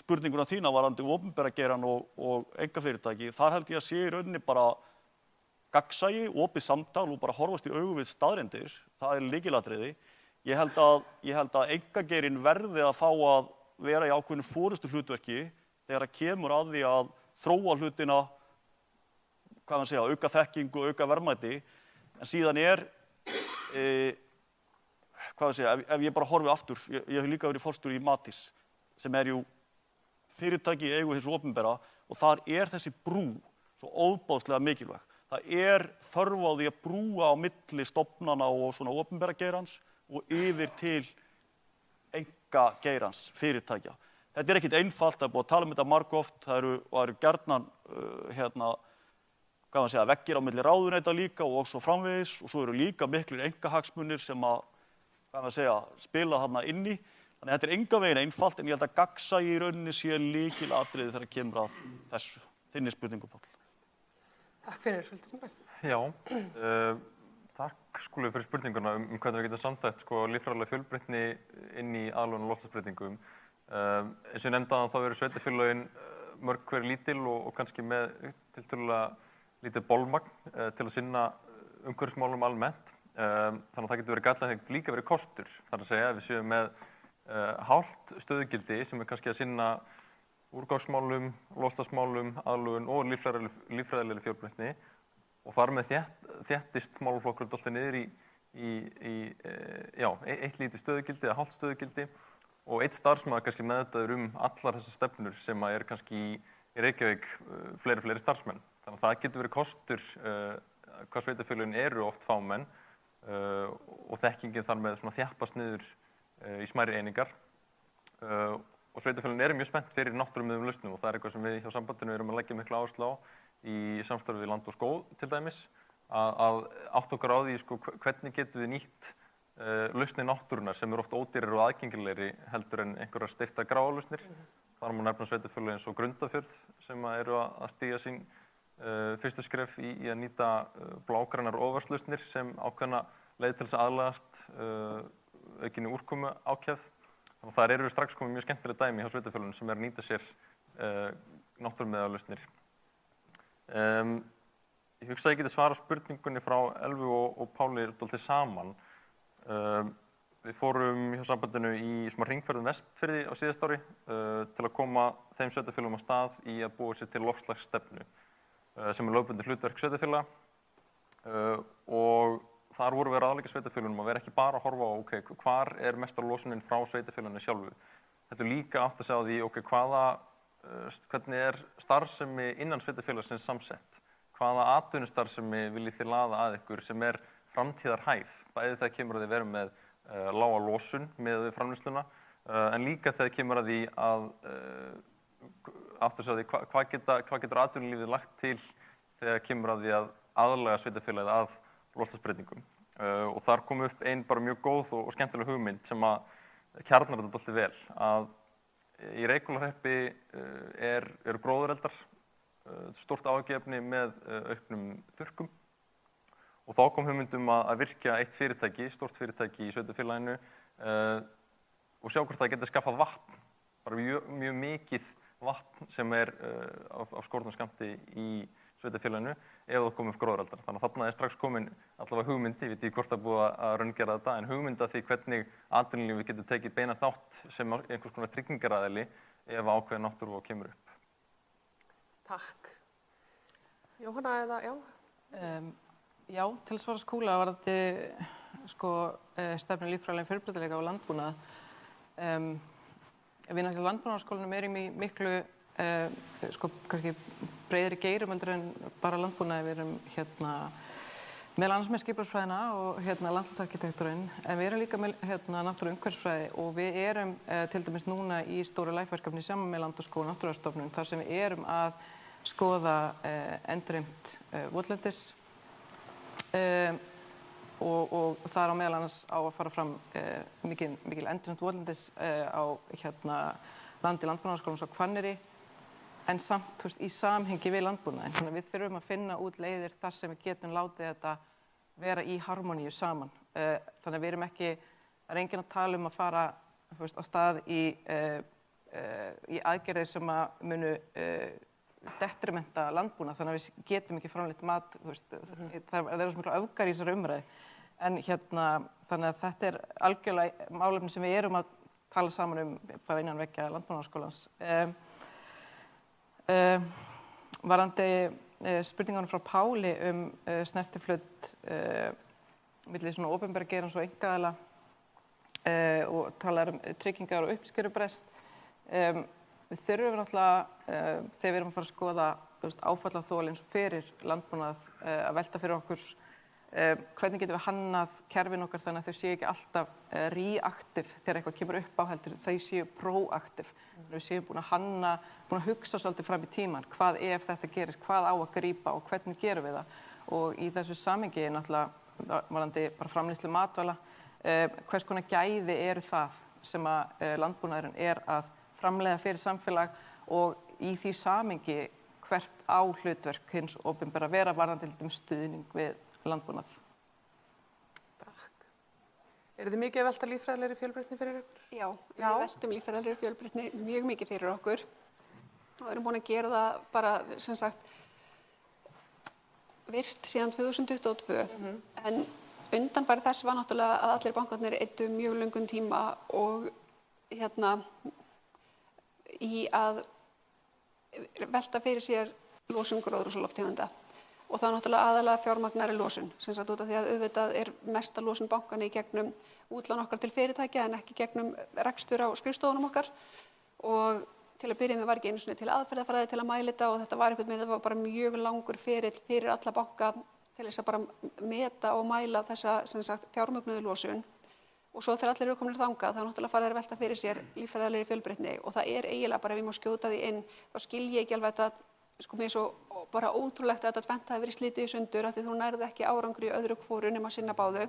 spurninguna þína varðandi opinbera geirann og einkafyrirtæki. Þar held ég að sé í rauninni bara gagnsæi, opið samtal og bara horfast í augu við staðreyndir. Það lykilatriði. Ég held að einkageirinn verði að fá að vera í ákveðnu forystuhlutverki þegar að kemur að því að þróa hlutina, auka þekkingu, auka verðmæti, en síðan ef ég bara horfi aftur, ég hef líka verið forstjóri í Matís, sem jú fyrirtæki í eigu hins opinbera og þar þessi brú svo óbáðslega mikilvæg. Það þörf á því að brúa á milli stofnana og svona opinbera geirans og yfir til einkageirans fyrirtækja. Þetta ekkert einfalt, það búið að tala þetta margoft, það eru gjarnan veggir á milli ráðuneyta líka og svo framvegis og svo eru líka miklir einkahagsmunir sem spila þarna inni. Þannig að þetta engan veginn einfalt, en ég held að gagnsæi í rauninni sé lykilatriði þegar kemur að þessu. Þinni spurningu, Páll. Takk fyrir, viltu koma næst? Já, takk Skúli fyrir spurninguna hvernig við getum samþætt líffræðilega fjölbreytni inn í aðlögun og loftslagsbreytingum. Eins og ég nefndi áðan þá eru sveitarfélögin mörg hver lítil og kannski með tiltölulega lítið bolmagn til að sinna umhverfismálum almennt. Þannig að það getur verið galla en það getur líka verið kostur. Það að segja að við séum með hálft stöðugildi sem kannski að sinna úrgangsmálum, loftslagsmálum, aðlögun og líffræðilegri fjölbreytni og þar með þéttist málaflokkurinn dálítið niður í eitt lítið stöðugildi eða hálft stöðugildi og einn starfsmaður kannski meðvitaður allar þessar stefnur sem að eru kannski í Reykjavík fleiri starfsmenn. Þannig að það getur verið kostur hvað sveitarfélögin eru oft fámenn og þekkingin þar með svona þjappast niður í smærri einingar og sveitarfélögin eru mjög spennt fyrir náttúrumiðum lausnum og það er eitthvað sem við hjá sambandinu erum að leggja mikla áherslu á í samstarfi við Land og skóg til dæmis að átta okkur á því sko, hvernig getum við nýtt lausnir náttúrunnar sem eru oft ódýrari og aðgengilegri heldur en einhverjar steyptar gráalausnir. Þar má nefna sveitarfélög eins og Grundarfjörð sem eru að stíga sín fyrstu skref í að nýta blágrænar ofurslausnir sem ákveðna leið til þess að aðlagast aukinni úrkomu ákefð. Þannig að þar eru strax komið mjög skemmtileg dæmi hjá sveitarfélögum sem eru að nýta sér náttúrumiðalausnir. Ég hugsa að ég geti svarað spurningunni frá Elvu og Páli dálítið saman. Við fórum hjá sambandinu í smá hringferð Vestfirði á síðasta ári til að koma þeim sveitarfélögum á stað í að búa sér til loftslagsstefnu sem er lögbundið hlutverk sveitarfélaga og þar voru við ráðleggja sveitarfélögunum að vera ekki bara að horfa á hvar er mesta losunin frá sveitarfélaginu sjálfu. Þetta líka átt að segja á því hvernig er starfsemi innan sveitarfélagsins samsett. Hvaða atvinnustarfsemi viljið þið laða að ykkur sem er framtíðarhæf. Bæði þegar kemur að þið verum með lága losun með framleiðsluna en líka þegar kemur að því að átt að segja því hvað getur atvinnulífið lagt til þegar kemur að því að aðlaga sveitarfélagið að loftslagsbreytingum. Og þar kom upp ein bara mjög góð og skemmtileg hugmynd sem að kjarnar þetta dálítið vel að í Reykhólahreppi eru gróðureldar stórt áhyggjuefni með auknum þurrkum og þá kom hugmynd að virkja eitt fyrirtæki, stórt fyrirtæki í sveitarfélaginu og sjá hvort það geti skaffað vatn, bara mjög mikið vatn sem er af skornum skammti í sveitarfélaginu ef það kom upp gróðureldar. Þannig að þarna er strax komin allavega hugmynd, ég veit ekki hvort það er búið að raungera þetta, en hugmynd að því hvernig atvinnulífið getur tekið beina þátt sem einhvers konar tryggingaraðili ef ákveðin náttúruvá kemur upp. Takk. Jóhanna eða, já? Já, til að svara Skúla var þetta stefnu líffræðilegum fjölbreytileika og landbúnað. Við náttúrulega landbúnaðarskólanum erum í miklu kannski breiðari geirum heldur en bara landbúnaði. Við erum meðal annars með skipulagsfræðina og landslagsarkitekturinn, en við erum líka með náttúru- og umhverfisfræði og við erum til dæmis núna í stóru LIFE-verkefni saman með Land og skóg og Náttúrufræðistofnun þar sem við erum að skoða endurheimt votlendis og það á meðal annars á að fara fram mikil endurheimt votlendis á landi Landbúnaðarskólans á Hvanneyri en samt í samhengi við landbúnaðinn. Þannig að við þurfum að finna út leiðir þar sem við getum látið þetta vera í harmoníu saman. Þannig að við erum ekki, það er enginn að tala um að fara á stað í aðgerðir sem að munu detrimenta landbúnað, þannig að við getum ekki framleitt mat, það er svo miklu öfgar í þessari umræðu. En þannig að þetta er algjörlega málefni sem við erum að tala saman bara innan veggja Landbúnaðarskólans. Varðandi spurningunum frá Páli snertiflutt milli svona opinbera geirans og einkaaðila og talar tryggingar og uppskerubrest. Við þurfum náttúrulega þegar við erum að fara að skoða áfallaþol eins og fyrir landbúnað að velta fyrir okkur hvernig getum við hannað kerfin okkar þannig að þau séu ekki alltaf reactive þegar eitthvað kemur upp á heldur, þau séu proactive. Við séum búin að hugsa svolítið fram í tíman, hvað ef þetta gerist, hvað á að grípa og hvernig gerum við það. Og í þessu samhengi náttúrulega varðandi bara framleiðslu matvæla, hvers konar gæði eru það sem að landbúnaðurinn er að framleiða fyrir samfélag og í því samhengi hvert á hlutverk hins opinbera vera varðandi til dæmis stuðning við landbúnað. Takk. Eru þið mikið að velta líffræðilegri fjölbreytni fyrir ykkur? Já, við veltum líffræðilegri fjölbreytni mjög mikið fyrir okkur. og erum búin að gera það bara, sem sagt, virt síðan 2022. En undanfari þess var náttúrulega að allir bankarnir eyddu mjög löngum tíma og í að velta fyrir sér losun gróðurhúsalofttegunda. Og það er náttúrulega aðalega fjármagnari losun, sem sagt út af því að auðvitað mesta losun bankanna í gegnum útlán okkar til fyrirtækja en ekki gegnum rekstur á skrifstofunum okkar. Og til að byrja með var ekki einu sinni til aðferðafræði til að mæla þetta og þetta var einhvern veginn, það var bara mjög langur fyrir alla banka til þess að bara meta og mæla þessa, sem sagt, fjármögnuðu losun. Og svo þegar allir eru komin þangað, þá náttúrulega fara þeir að velta fyrir sér líffræðilegri fjölbreytni og það eiginlega bara ef ég má skjóta því inn, þá skil ég ekki alveg þetta, sko mér er svo bara ótrúlegt að þetta tvennt hafi verið slitið í sundur af því þú nærði ekki árangri í öðru hvoru nema sinna báðu.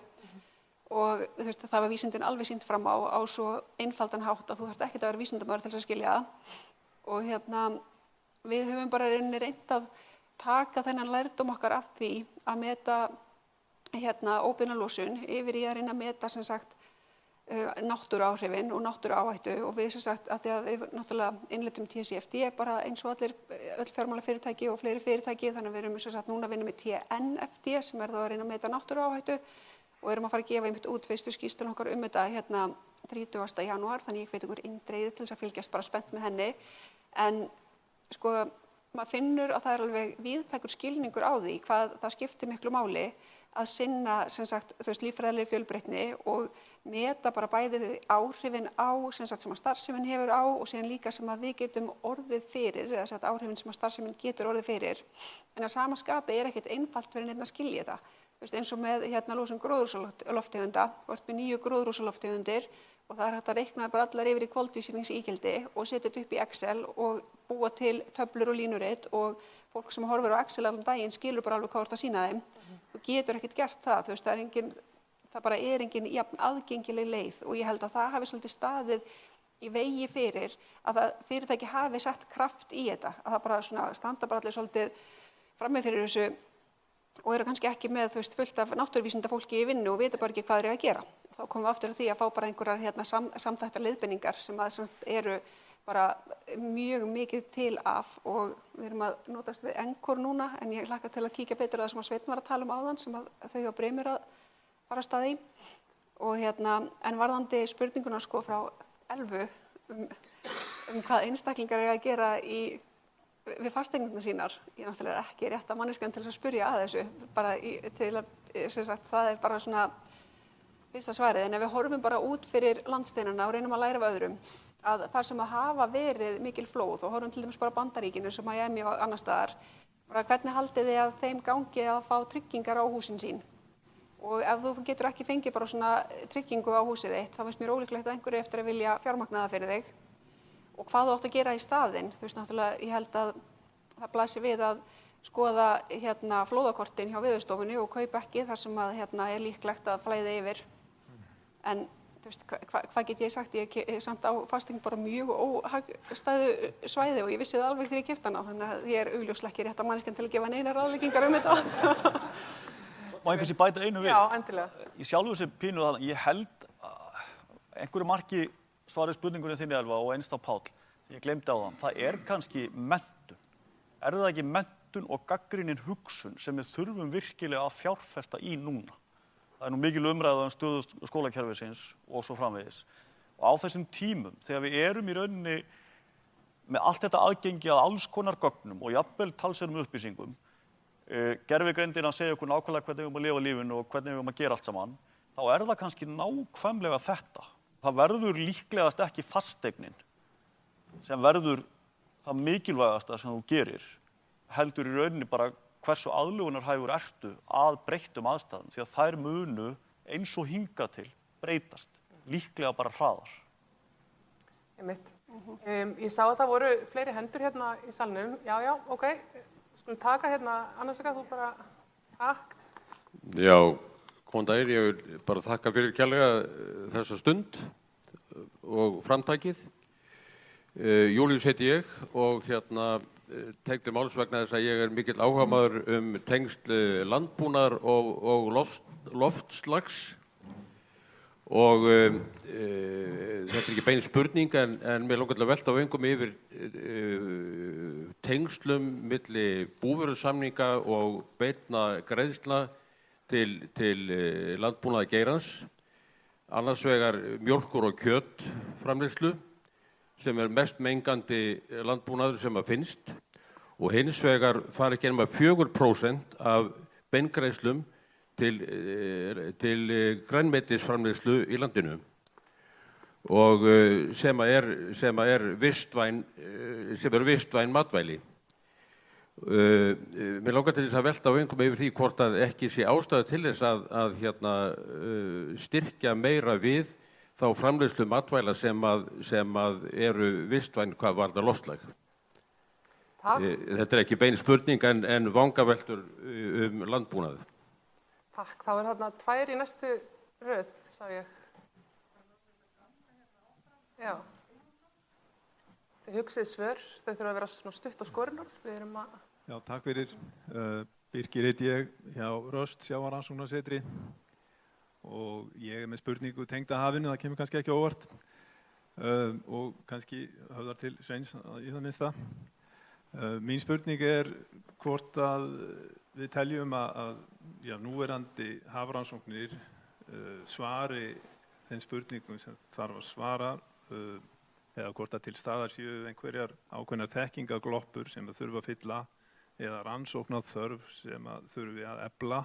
Og þú veist, það var vísindin alveg sýnt fram á svo einfaldan hátt að þú þarft ekkert að vera vísindamaður til þess að skilja það. Og við höfum bara reynt að taka þennan lærdóm okkar af því að meta óbeina losun yfir í að reyna að meta, sem sagt, náttúruáhrifin og náttúruáhættu og við, sem sagt, að því að við náttúrulega innleiddum TCFD bara eins og öll fjármálafyrirtæki og fleiri fyrirtæki, þannig að við erum, sem sagt, núna að vinna með TNFD sem þá að reyna að meta náttúruáhættu og erum að fara að gefa einmitt út fyrstu skýrsluna okkar þetta 30. janúar, þannig ég hvet ykkur eindregið til þess að fylgjast bara spennt með henni. En sko, maður finnur að það er alveg víðtækur skilningur á því hvað það skiptir miklu máli að sinna, sem sagt, líffræðilegri fjölbreytni og meta bara bæði áhrifin á, sem sagt, sem að starfsemin hefur á og síðan líka sem að við getum orðið fyrir, eða sagt, áhrifin sem að starfsemin getur orðið fyrir. En að sama skapi ekkert einfalt fyrir neinn að skilja þetta. Eins og með losun gróðurhúsalofttegunda, þú ert með 9 gróðurhúsalofttegundir og það hægt að reikna bara allar yfir í koltvísýringsígildi og setja þetta upp í Excel og búa til töflur og línurit og fólk sem horfir á Excel allan daginn skilur bara alveg hvað þú ert að sýna þeim. Þú getur ekkert gert það, þú veist, það bara engin jafn aðgengileg leið og ég held að það hafi svolítið staðið í vegi fyrir að fyrirtæki hafi sett kraft í þetta, að það bara standa bara allir svolítið frammi fyrir þessu og eru kannski ekki með, þú veist, fullt af náttúruvísinda fólki í vinnu og vita bara ekki hvað þeir eiga að gera. Þá komum við aftur að því að fá bara einhverjar samþættar leiðbeiningar sem að eru bara mjög mikið til af og við erum að notast við Encore núna en ég hlakka til að kíkja betur að það sem að Sveinn var að tala áðan sem að þau á Brimir að fara af stað í. Og en varðandi spurninguna sko frá Elfu hvað einstaklingar eiga að gera við fasteignirnar sínar. Ég náttúrulega ekki rétta manneskjan til þess að spyrja að þessu, bara til að, sem sagt, það er bara svona fyrsta svarið. En ef við horfum bara út fyrir landsteinana og reynum að læra af öðrum, að þar sem að hafa verið mikil flóð og horfum til dæmis bara Bandaríkin eins og Miami og annars staðar, hvernig haldið þið að þeim gangi að fá tryggingar á húsin sín? Og ef þú getur ekki fengið bara svona tryggingu á húsið þitt, þá finnst mér ólíklegt að einhverju eftir að vilja fjármagna það fyrir þig. Og hvað þú átt að gera í staðinn, þú veist náttúrulega, ég held að það blasir við að skoða flóðakortin hjá Veðurstofunni og kaupa ekki þar sem að er líklegt að flæði yfir. En þú veist, hvað get ég sagt, ég er samt á fasteign bara mjög óhagstæðu svæði og ég vissi það alveg þegar ég keypti hana, þannig að ég er augljóslega ekki rétta manneskjan til að gefa neinar ráðleggingar þetta. Má ég kannski bæta einu við? Já, endilega. Ég sjálfur sem pínu það, ég held einhverju marki svarið spurningunni þinni Elva og einst á Páll, sem ég glemdi á það er kannski menntun. Er það ekki menntun og gagnrýnin hugsun sem við þurfum virkilega að fjárfesta í núna? Það er nú mikil umræða stöðu skólakerfisins og svo framvegis. Og á þessum tímum, þegar við erum í rauninni með allt þetta aðgengi að alls konar gögnum og jafnvel talsverðum upplýsingum, gervigreindin að segja okkur nákvæmlega hvernig við erum að lifa lífinu og hvernig við erum að gera allt saman, þá er það kannski nákvæmlega þetta. Það verður líklegast ekki fasteignin sem verður það mikilvægasta sem þú gerir, heldur í rauninni bara hversu aðlögunarhæfur ertu að breyttum aðstæðum, því að þær munu eins og hingað til breytast, líklega bara hraðar. Einmitt. Ég sá að það voru fleiri hendur hérna í salnum. Já, ok. Skulum taka hérna, annars ekki að þú bara takk. Já, góðan daginn. Ég vil bara þakka fyrir kærlega þessa stund og framtakið. Júlíus heiti ég og tek til máls vegna þess að ég er mikill áhugamaður tengsl landbúnaðar og loftslags Og þetta er ekki bein spurning en mér langar til að velta á vöngum yfir tengslum milli búvörusamninga og beinna greiðslna til landbúnaðargeirans. Annars vegar mjólkur- og kjötframleiðslu sem er mest mengandi landbúnaður sem að finnst og hins vegar fara ekki nema 4% af beingreiðslum til grænmetisframleiðslu í landinu og sem er vistvæn matvæli. Mér langar til þess að velta á vöngum yfir því hvort að ekki sé ástæða til þess að styrkja meira við þá framleiðslu matvæla sem að eru vistvæn hvað varðar loftslag. Þetta er ekki bein spurning en vangaveltur landbúnað. Takk. Þá þarna 2 í næstu röð, sá ég. Já. Þið hugsið svör, þau þurfa að vera svona stutt og skorinort. Við erum að... Já, takk fyrir. Birkir heiti ég hjá Röst sjávarrannsóknasetri og ég er með spurningu tengda hafinu, það kemur kannski ekki óvart og kannski höfðar til Sveins í það minnsta. Mín spurning er hvort að við teljum að núverandi hafrannsóknir svari þeim spurningum sem þarf að svara eða hvort að til staðar séu einhverjar ákveðnar þekkingagloppur sem að þurfa að fylla eða rannsóknar þörf sem að þurfi að efla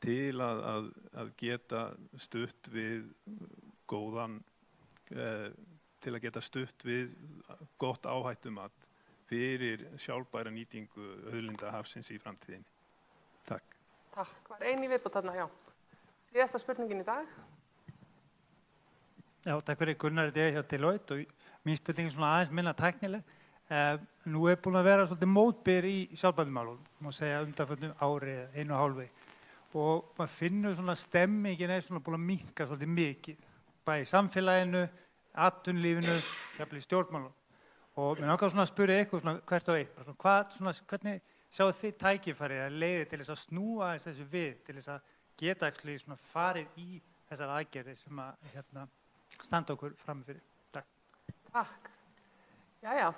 til að geta stutt við góðan, til að geta stutt við gott áhættumat fyrir sjálfbæra nýtingu auðlinda hafsins í framtíðinni. Takk. Takk. Var eini viðbót þarna, já. Síðasta spurningin í dag. Já, takk fyrir Gunnar þetta hjá Deloitte og mín spurning er svona aðeins minna tæknileg. Nú er búin að vera svolítið mótbyr í sjálfbærnimálum, má segja undanförnu ári eða 1,5. Og maður finnur svona stemmingin er svona búin að minnka svolítið mikið, bæði í samfélaginu, atvinnulífinu, jafnvel í stjórnmálum. Og mér langar svona að spyrja ykkur svona hvert á eitt, hvernig sjáu þið tækifæri að leiði til þess að snúa þessu við, til þess að geta svona farið í þessar aðgerðir sem að standa okkur frammi fyrir. Takk. Takk. Jæja,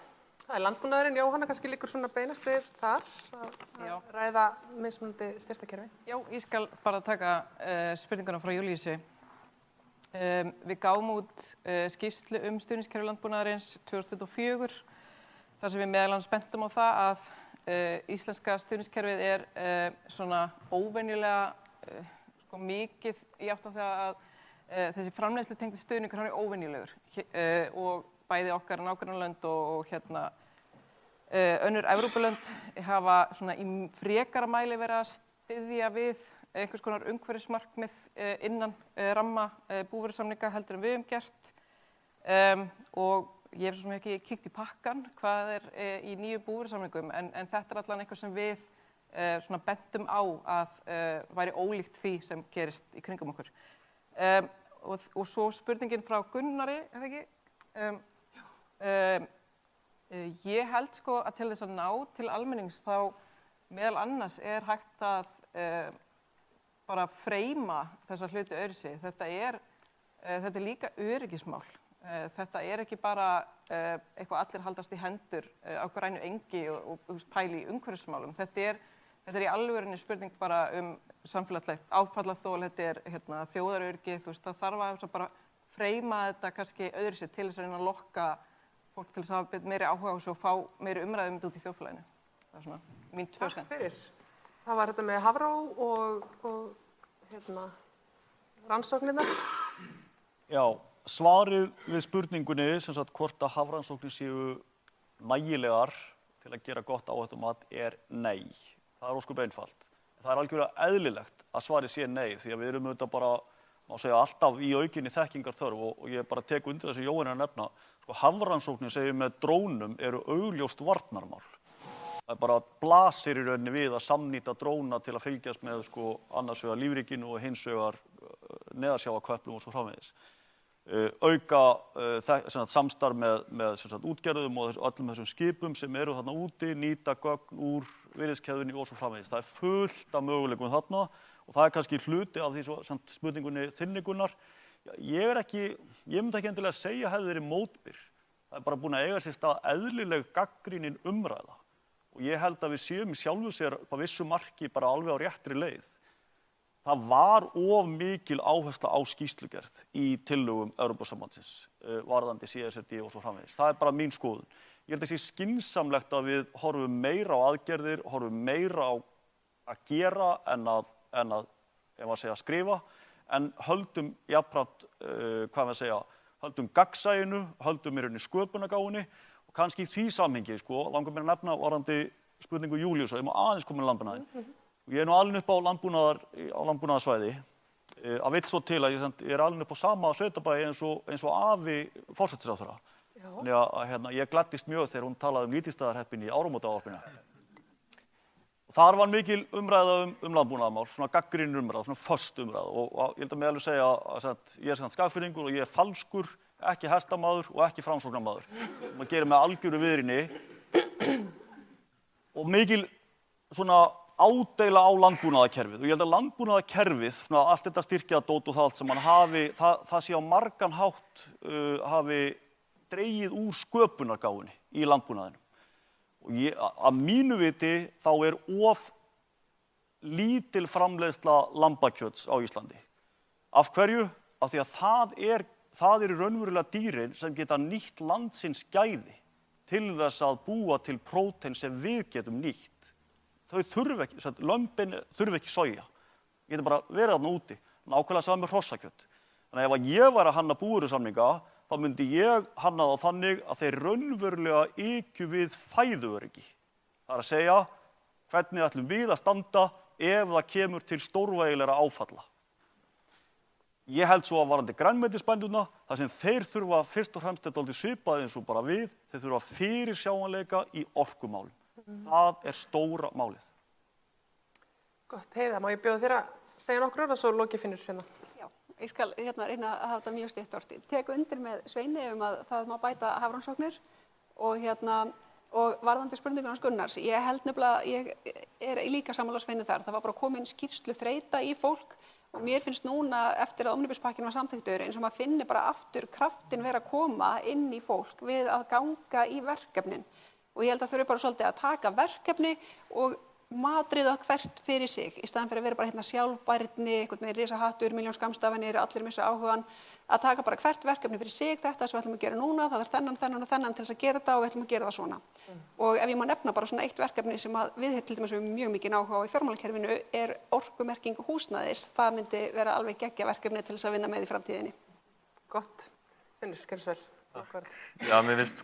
það er landbúnaðurinn. Jóhanna, kannski liggur svona beinast við þar að ræða mismunandi styrktarkerfi. Já, ég skal bara taka spurninguna frá Júlíusi. Við gáum út skýrslu stuðningskerfi landbúnaðarins 2024 þar sem við meðal annars bentum á það að íslenska stuðningskerfið er svona óvenjulega mikið í átt á það að þessi framleiðslutengdi stuðningur hann er óvenjulegur og bæði okkar nágrannalönd og önnur Evrópulönd hafa svona í frekara mæli verið að styðja við einhvers konar umhverfismarkmið innan ramma búvörusamninga heldur en við höfum gert og ég hef svo sem ekki kíkt í pakkan hvað er í nýju búvörusamningum en þetta er allan eitthvað sem við svona bentum á að væri ólíkt því sem gerist í kringum okkur. Og svo spurningin frá Gunnari, er það ekki? Ég held sko að til þess að ná til almennings þá meðal annars er hægt að bara freyma þessa hluti öðruvísi. Þetta er líka öryggismál. Þetta er ekki bara eitthvað allir haldast í hendur á grænu engi og pæli í umhverfismálum. Þetta er í alvörinni spurning bara samfélagslegt áfallaþol, þetta er þjóðaröryggi, það þarf að bara freyma þetta kannski öðruvísi til þess að reyna að lokka fólk til þess að hafa meiri áhuga á þessu og fá meiri umræðu út í þjóðfélaginu. Það er svona mín 2 cent. Takk fyrir. Það var þetta með Hafró og rannsóknirnar. Já, svarið við spurningunni sem sagt hvort að hafrannsóknir séu nægilegar til að gera gott áhættumat er nei. Það er ósköp einfalt. Það er algjörlega eðlilegt að svarið sé nei því að við erum auðvitað bara, má segja, alltaf í aukinni þekkingarþörf og ég bara tek undir þessi Jóhann er að nefna. Sko, hafrannsóknir segir með drónum eru augljóst varnarmál. Það bara blasir í rauninni við að samnýta dróna til að fylgjast með annars vegar lífríkinu og hins vegar neðarsjávarköplum og svo framvegis. Auka samstarf með útgerðum og öllum þessum skipum sem eru þarna úti, nýta gögn úr virðiskeðjunni og svo framvegis. Það er fullt af möguleikum þarna og það er kannski hluti af því spurningunni þinni Gunnar. ég myndi ekki endilega segja hefði verið mótbyr. Það bara búin að eiga sér stað eðlileg gagnrýnin umræða og ég held að við séum sjálfu sér á vissu marki bara alveg á réttri leið. Það var of mikil áhersla á skýrslugerð í tillögum Evrópusambandsins varðandi CSRD og svo framvegis. Það bara mín skoðun. Ég held að sé skynsamlegt að við horfum meira á aðgerðir, horfum meira á að gera en að ef að segja skrifa, en höldum jafnframt, höldum gagnsæinu, höldum í rauninni sköpunargáfunni og kannski í því samhengi, langar mér að nefna varðandi spurningu Júlíusar, ég má aðeins koma með landbúnaðinn. Ég er alinn upp á landbúnaðarsvæði, að vill svo til að ég er alinn upp á sama sveitabæi eins og afi forsætisráðherra. Þannig að ég gladdist mjög þegar hún talaði Lýtingsstaðarhreppinn í áramótaávarpinu. Þar var mikil umræða landbúnaðarmál, svona gagnrýnin umræða, svona föst umræða og ég held að mig alveg segja að ég er Skagfirðingur og ég er falskur, ekki hestamaður og ekki framsóknarmaður. Maður gerir með algjöru viðrinni og mikil svona ádeila á landbúnaðarkerfið og ég held að landbúnaðarkerfið, svona allt þetta styrkjadót og það allt sem hann hafi, það sé á margan hátt hafi dregið úr sköpunargáfunni í landbúnaðinum. Og að mínu viti þá er of lítil framleiðsla lambakjöts á Íslandi. Af hverju? Af því að það eru raunverulega dýrin sem geta nýtt landsins gæði til þess að búa til prótein sem við getum nýtt. Lömbin þurfa ekki soja. Ég geti bara verið þarna úti, nákvæmlega saman með hrossakjöt. Þannig að ef ég væri að hanna búvörusamninga, þá myndi ég hanna það þannig að þeir raunverulega ykju við fæðuöryggi. Það er að segja, hvernig ætlum við að standa ef það kemur til stórvægilegra áfalla. Ég held svo að varðandi grænmetisbændurna, þar sem þeir þurfa fyrst og fremst dálítið svipað eins og bara við, þeir þurfa fyrirsjáanleika í orkumálum. Það er stóra málið. Gott, Heiða, má ég bjóða þér að segja nokkur orð og svo Loki Finnur hérna. Já, ég skal reyna að hafa þetta mjög stutt orð. Tek undir með Sveini að það má bæta hafrannsóknir og varðandi spurningunum hans Gunnars. Ég held nefnilega, ég er líka sammála Sveini þar. Það var bara komin skýrsluþreyta í fólk og mér finnst núna eftir að omnibuspakkinn var samþykktur eins og maður finni bara aftur kraftin vera að koma inn í fólk við að ganga í verkefnin. Og ég held að þau eru bara svolítið að taka verkefni og matriða hvert fyrir sig í staðan fyrir að vera bara sjálfbærni, einhvern veginn risahattur, milljón skammstafanir, allir missa áhugann, að taka bara hvert verkefni fyrir sig, þetta sem við ætlum að gera núna, það er þennan og þennan til þess að gera þetta og við ætlum að gera það svona. Og ef ég má nefna bara svona eitt verkefni sem við til dæmis höfum mjög mikið áhuga á í fjármálakerfinu er orkumerking húsnæðis. Það myndi vera alveg geggja verkefni til þess að vinna með í framtíðinni. Gott. Finnur, gerðu svo vel. Já, mér finnst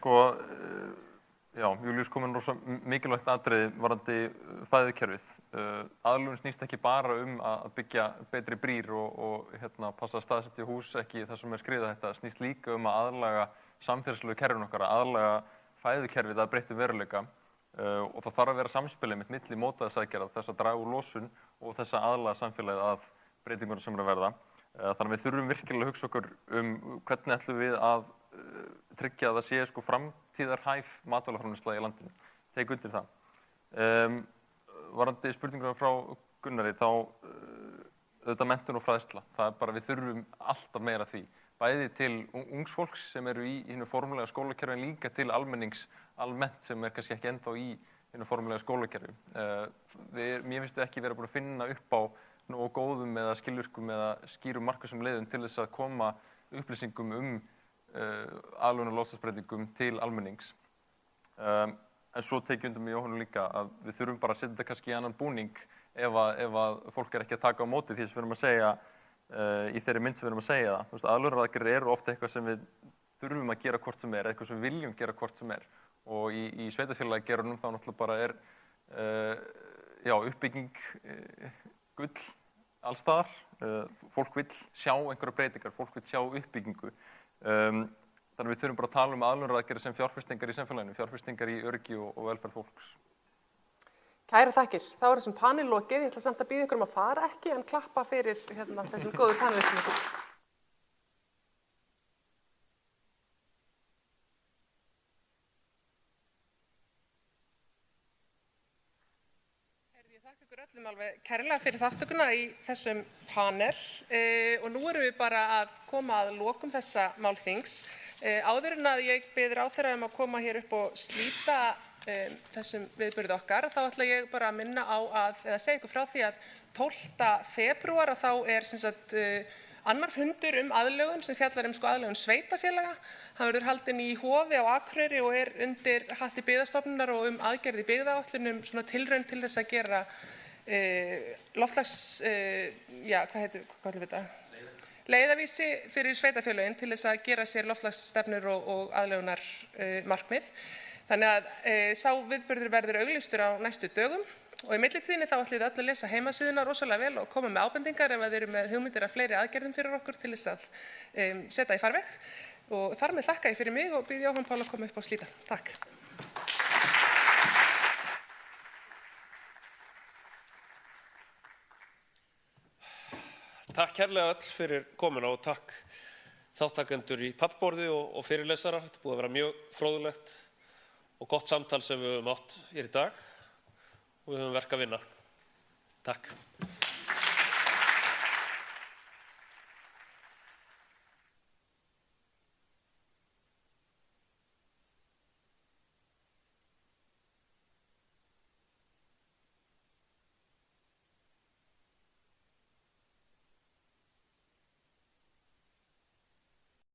Júlíus komin rosa mikilvægt atriði varðandi fæðukerfið. Aðlögun snýst ekki bara að byggja betri brýr og passa að staðsetja hús ekki þar sem skriðahætta. Snýst líka að aðlaga samfélagslegu kerfin okkar, að aðlaga fæðukerfið að breyttum veruleika og það þarf að vera samspilið milli mótvægisaðgerða, þess að draga úr losun og þess að aðlaga samfélagið að breytingunum sem eru að verða. Þannig að við þurfum virkilega að hugsa okkur hvernig ætlum við að tryggja að það sé framtíðarhæf matvælaframleiðsla í landinu. Tek undir það. Varðandi spurninguna frá Gunnari, þá auðvitað menntun og fræðsla. Það er bara, við þurfum alltaf meira því. Bæði til ungs fólks sem eru í hinu formulega skólakerfi en líka til almennings almennt sem kannski ekki ennþá í hinu formulega skólakerfi. Mér finnst við ekki vera búin að finna upp á og góðum eða skilvirkum eða skýrum markvissum leiðum til þess að koma upplýsingum aðlögun og loftslagsbreytingum til almennings. En svo tek ég undir með Jóhannu líka að við þurfum bara að setja þetta kannski í annan búning ef að fólk er ekki að taka á móti því sem við erum að segja í þeirri mynd sem við erum að segja það. Aðlögunaraðgerðir eru ofta eitthvað sem við þurfum að gera hvort sem er, eitthvað sem við viljum gera hvort sem er. Og í sveitarfélagagerðunum þá náttúrulega bara er uppbygging gull alls staðar. Fólk vill sjá einhverja breytingar, fólk vill sjá uppbyggingu. Þannig við þurfum bara að tala aðlögunaraðgerðir sem fjárfestingar í samfélaginu, fjárfestingar í öryggi og velferð fólks. Kærar þakkir. Þá er þessum panel lokið. Ég ætla samt að biðja ykkur að fara ekki en klappa fyrir þessum góðu panelistum ykkur. Ég þakka ykkur öllum alveg kærlega fyrir þáttökuna í þessum panel og nú erum við bara að koma að lokum þessa málþings. Áður en að ég bið ráðherra að koma hér upp og slíta þessum viðburði okkar, þá ætla ég bara að minna á eða segja ykkur frá því að 12. febrúar þá er sem sagt annar fundur aðlögun sem fjallar aðlögun sveitarfélaga. Það verður haldinn í Hofi á Akureyri og er undir hatti Byggðastofnunar og aðgerð í byggðaáætlun svona tilraun til þess að gera leiðavísi fyrir sveitarfélögin til þess að gera sér loftslagsstefnur og aðlögunar markmið. Þannig að sá viðburður verður auglýstur á næstu dögum og í millitíðinni þá ætlum við öll að lesa heimasíðuna rosalega vel og koma með ábendingar ef þið eru með hugmyndir af fleiri aðgerðum fyrir okkur til þess að setja í farveg. Og þar með þakka ég fyrir mig og býð Jóhann Pál að koma upp og slíta. Takk. Takk kærlega öll fyrir komuna og takk þáttakendur í pallborði og fyrirlesarar. Þetta búið að vera mjög fróðulegt og gott samtal sem við höfum átt hér í dag og við höfum verk að vinna. Takk.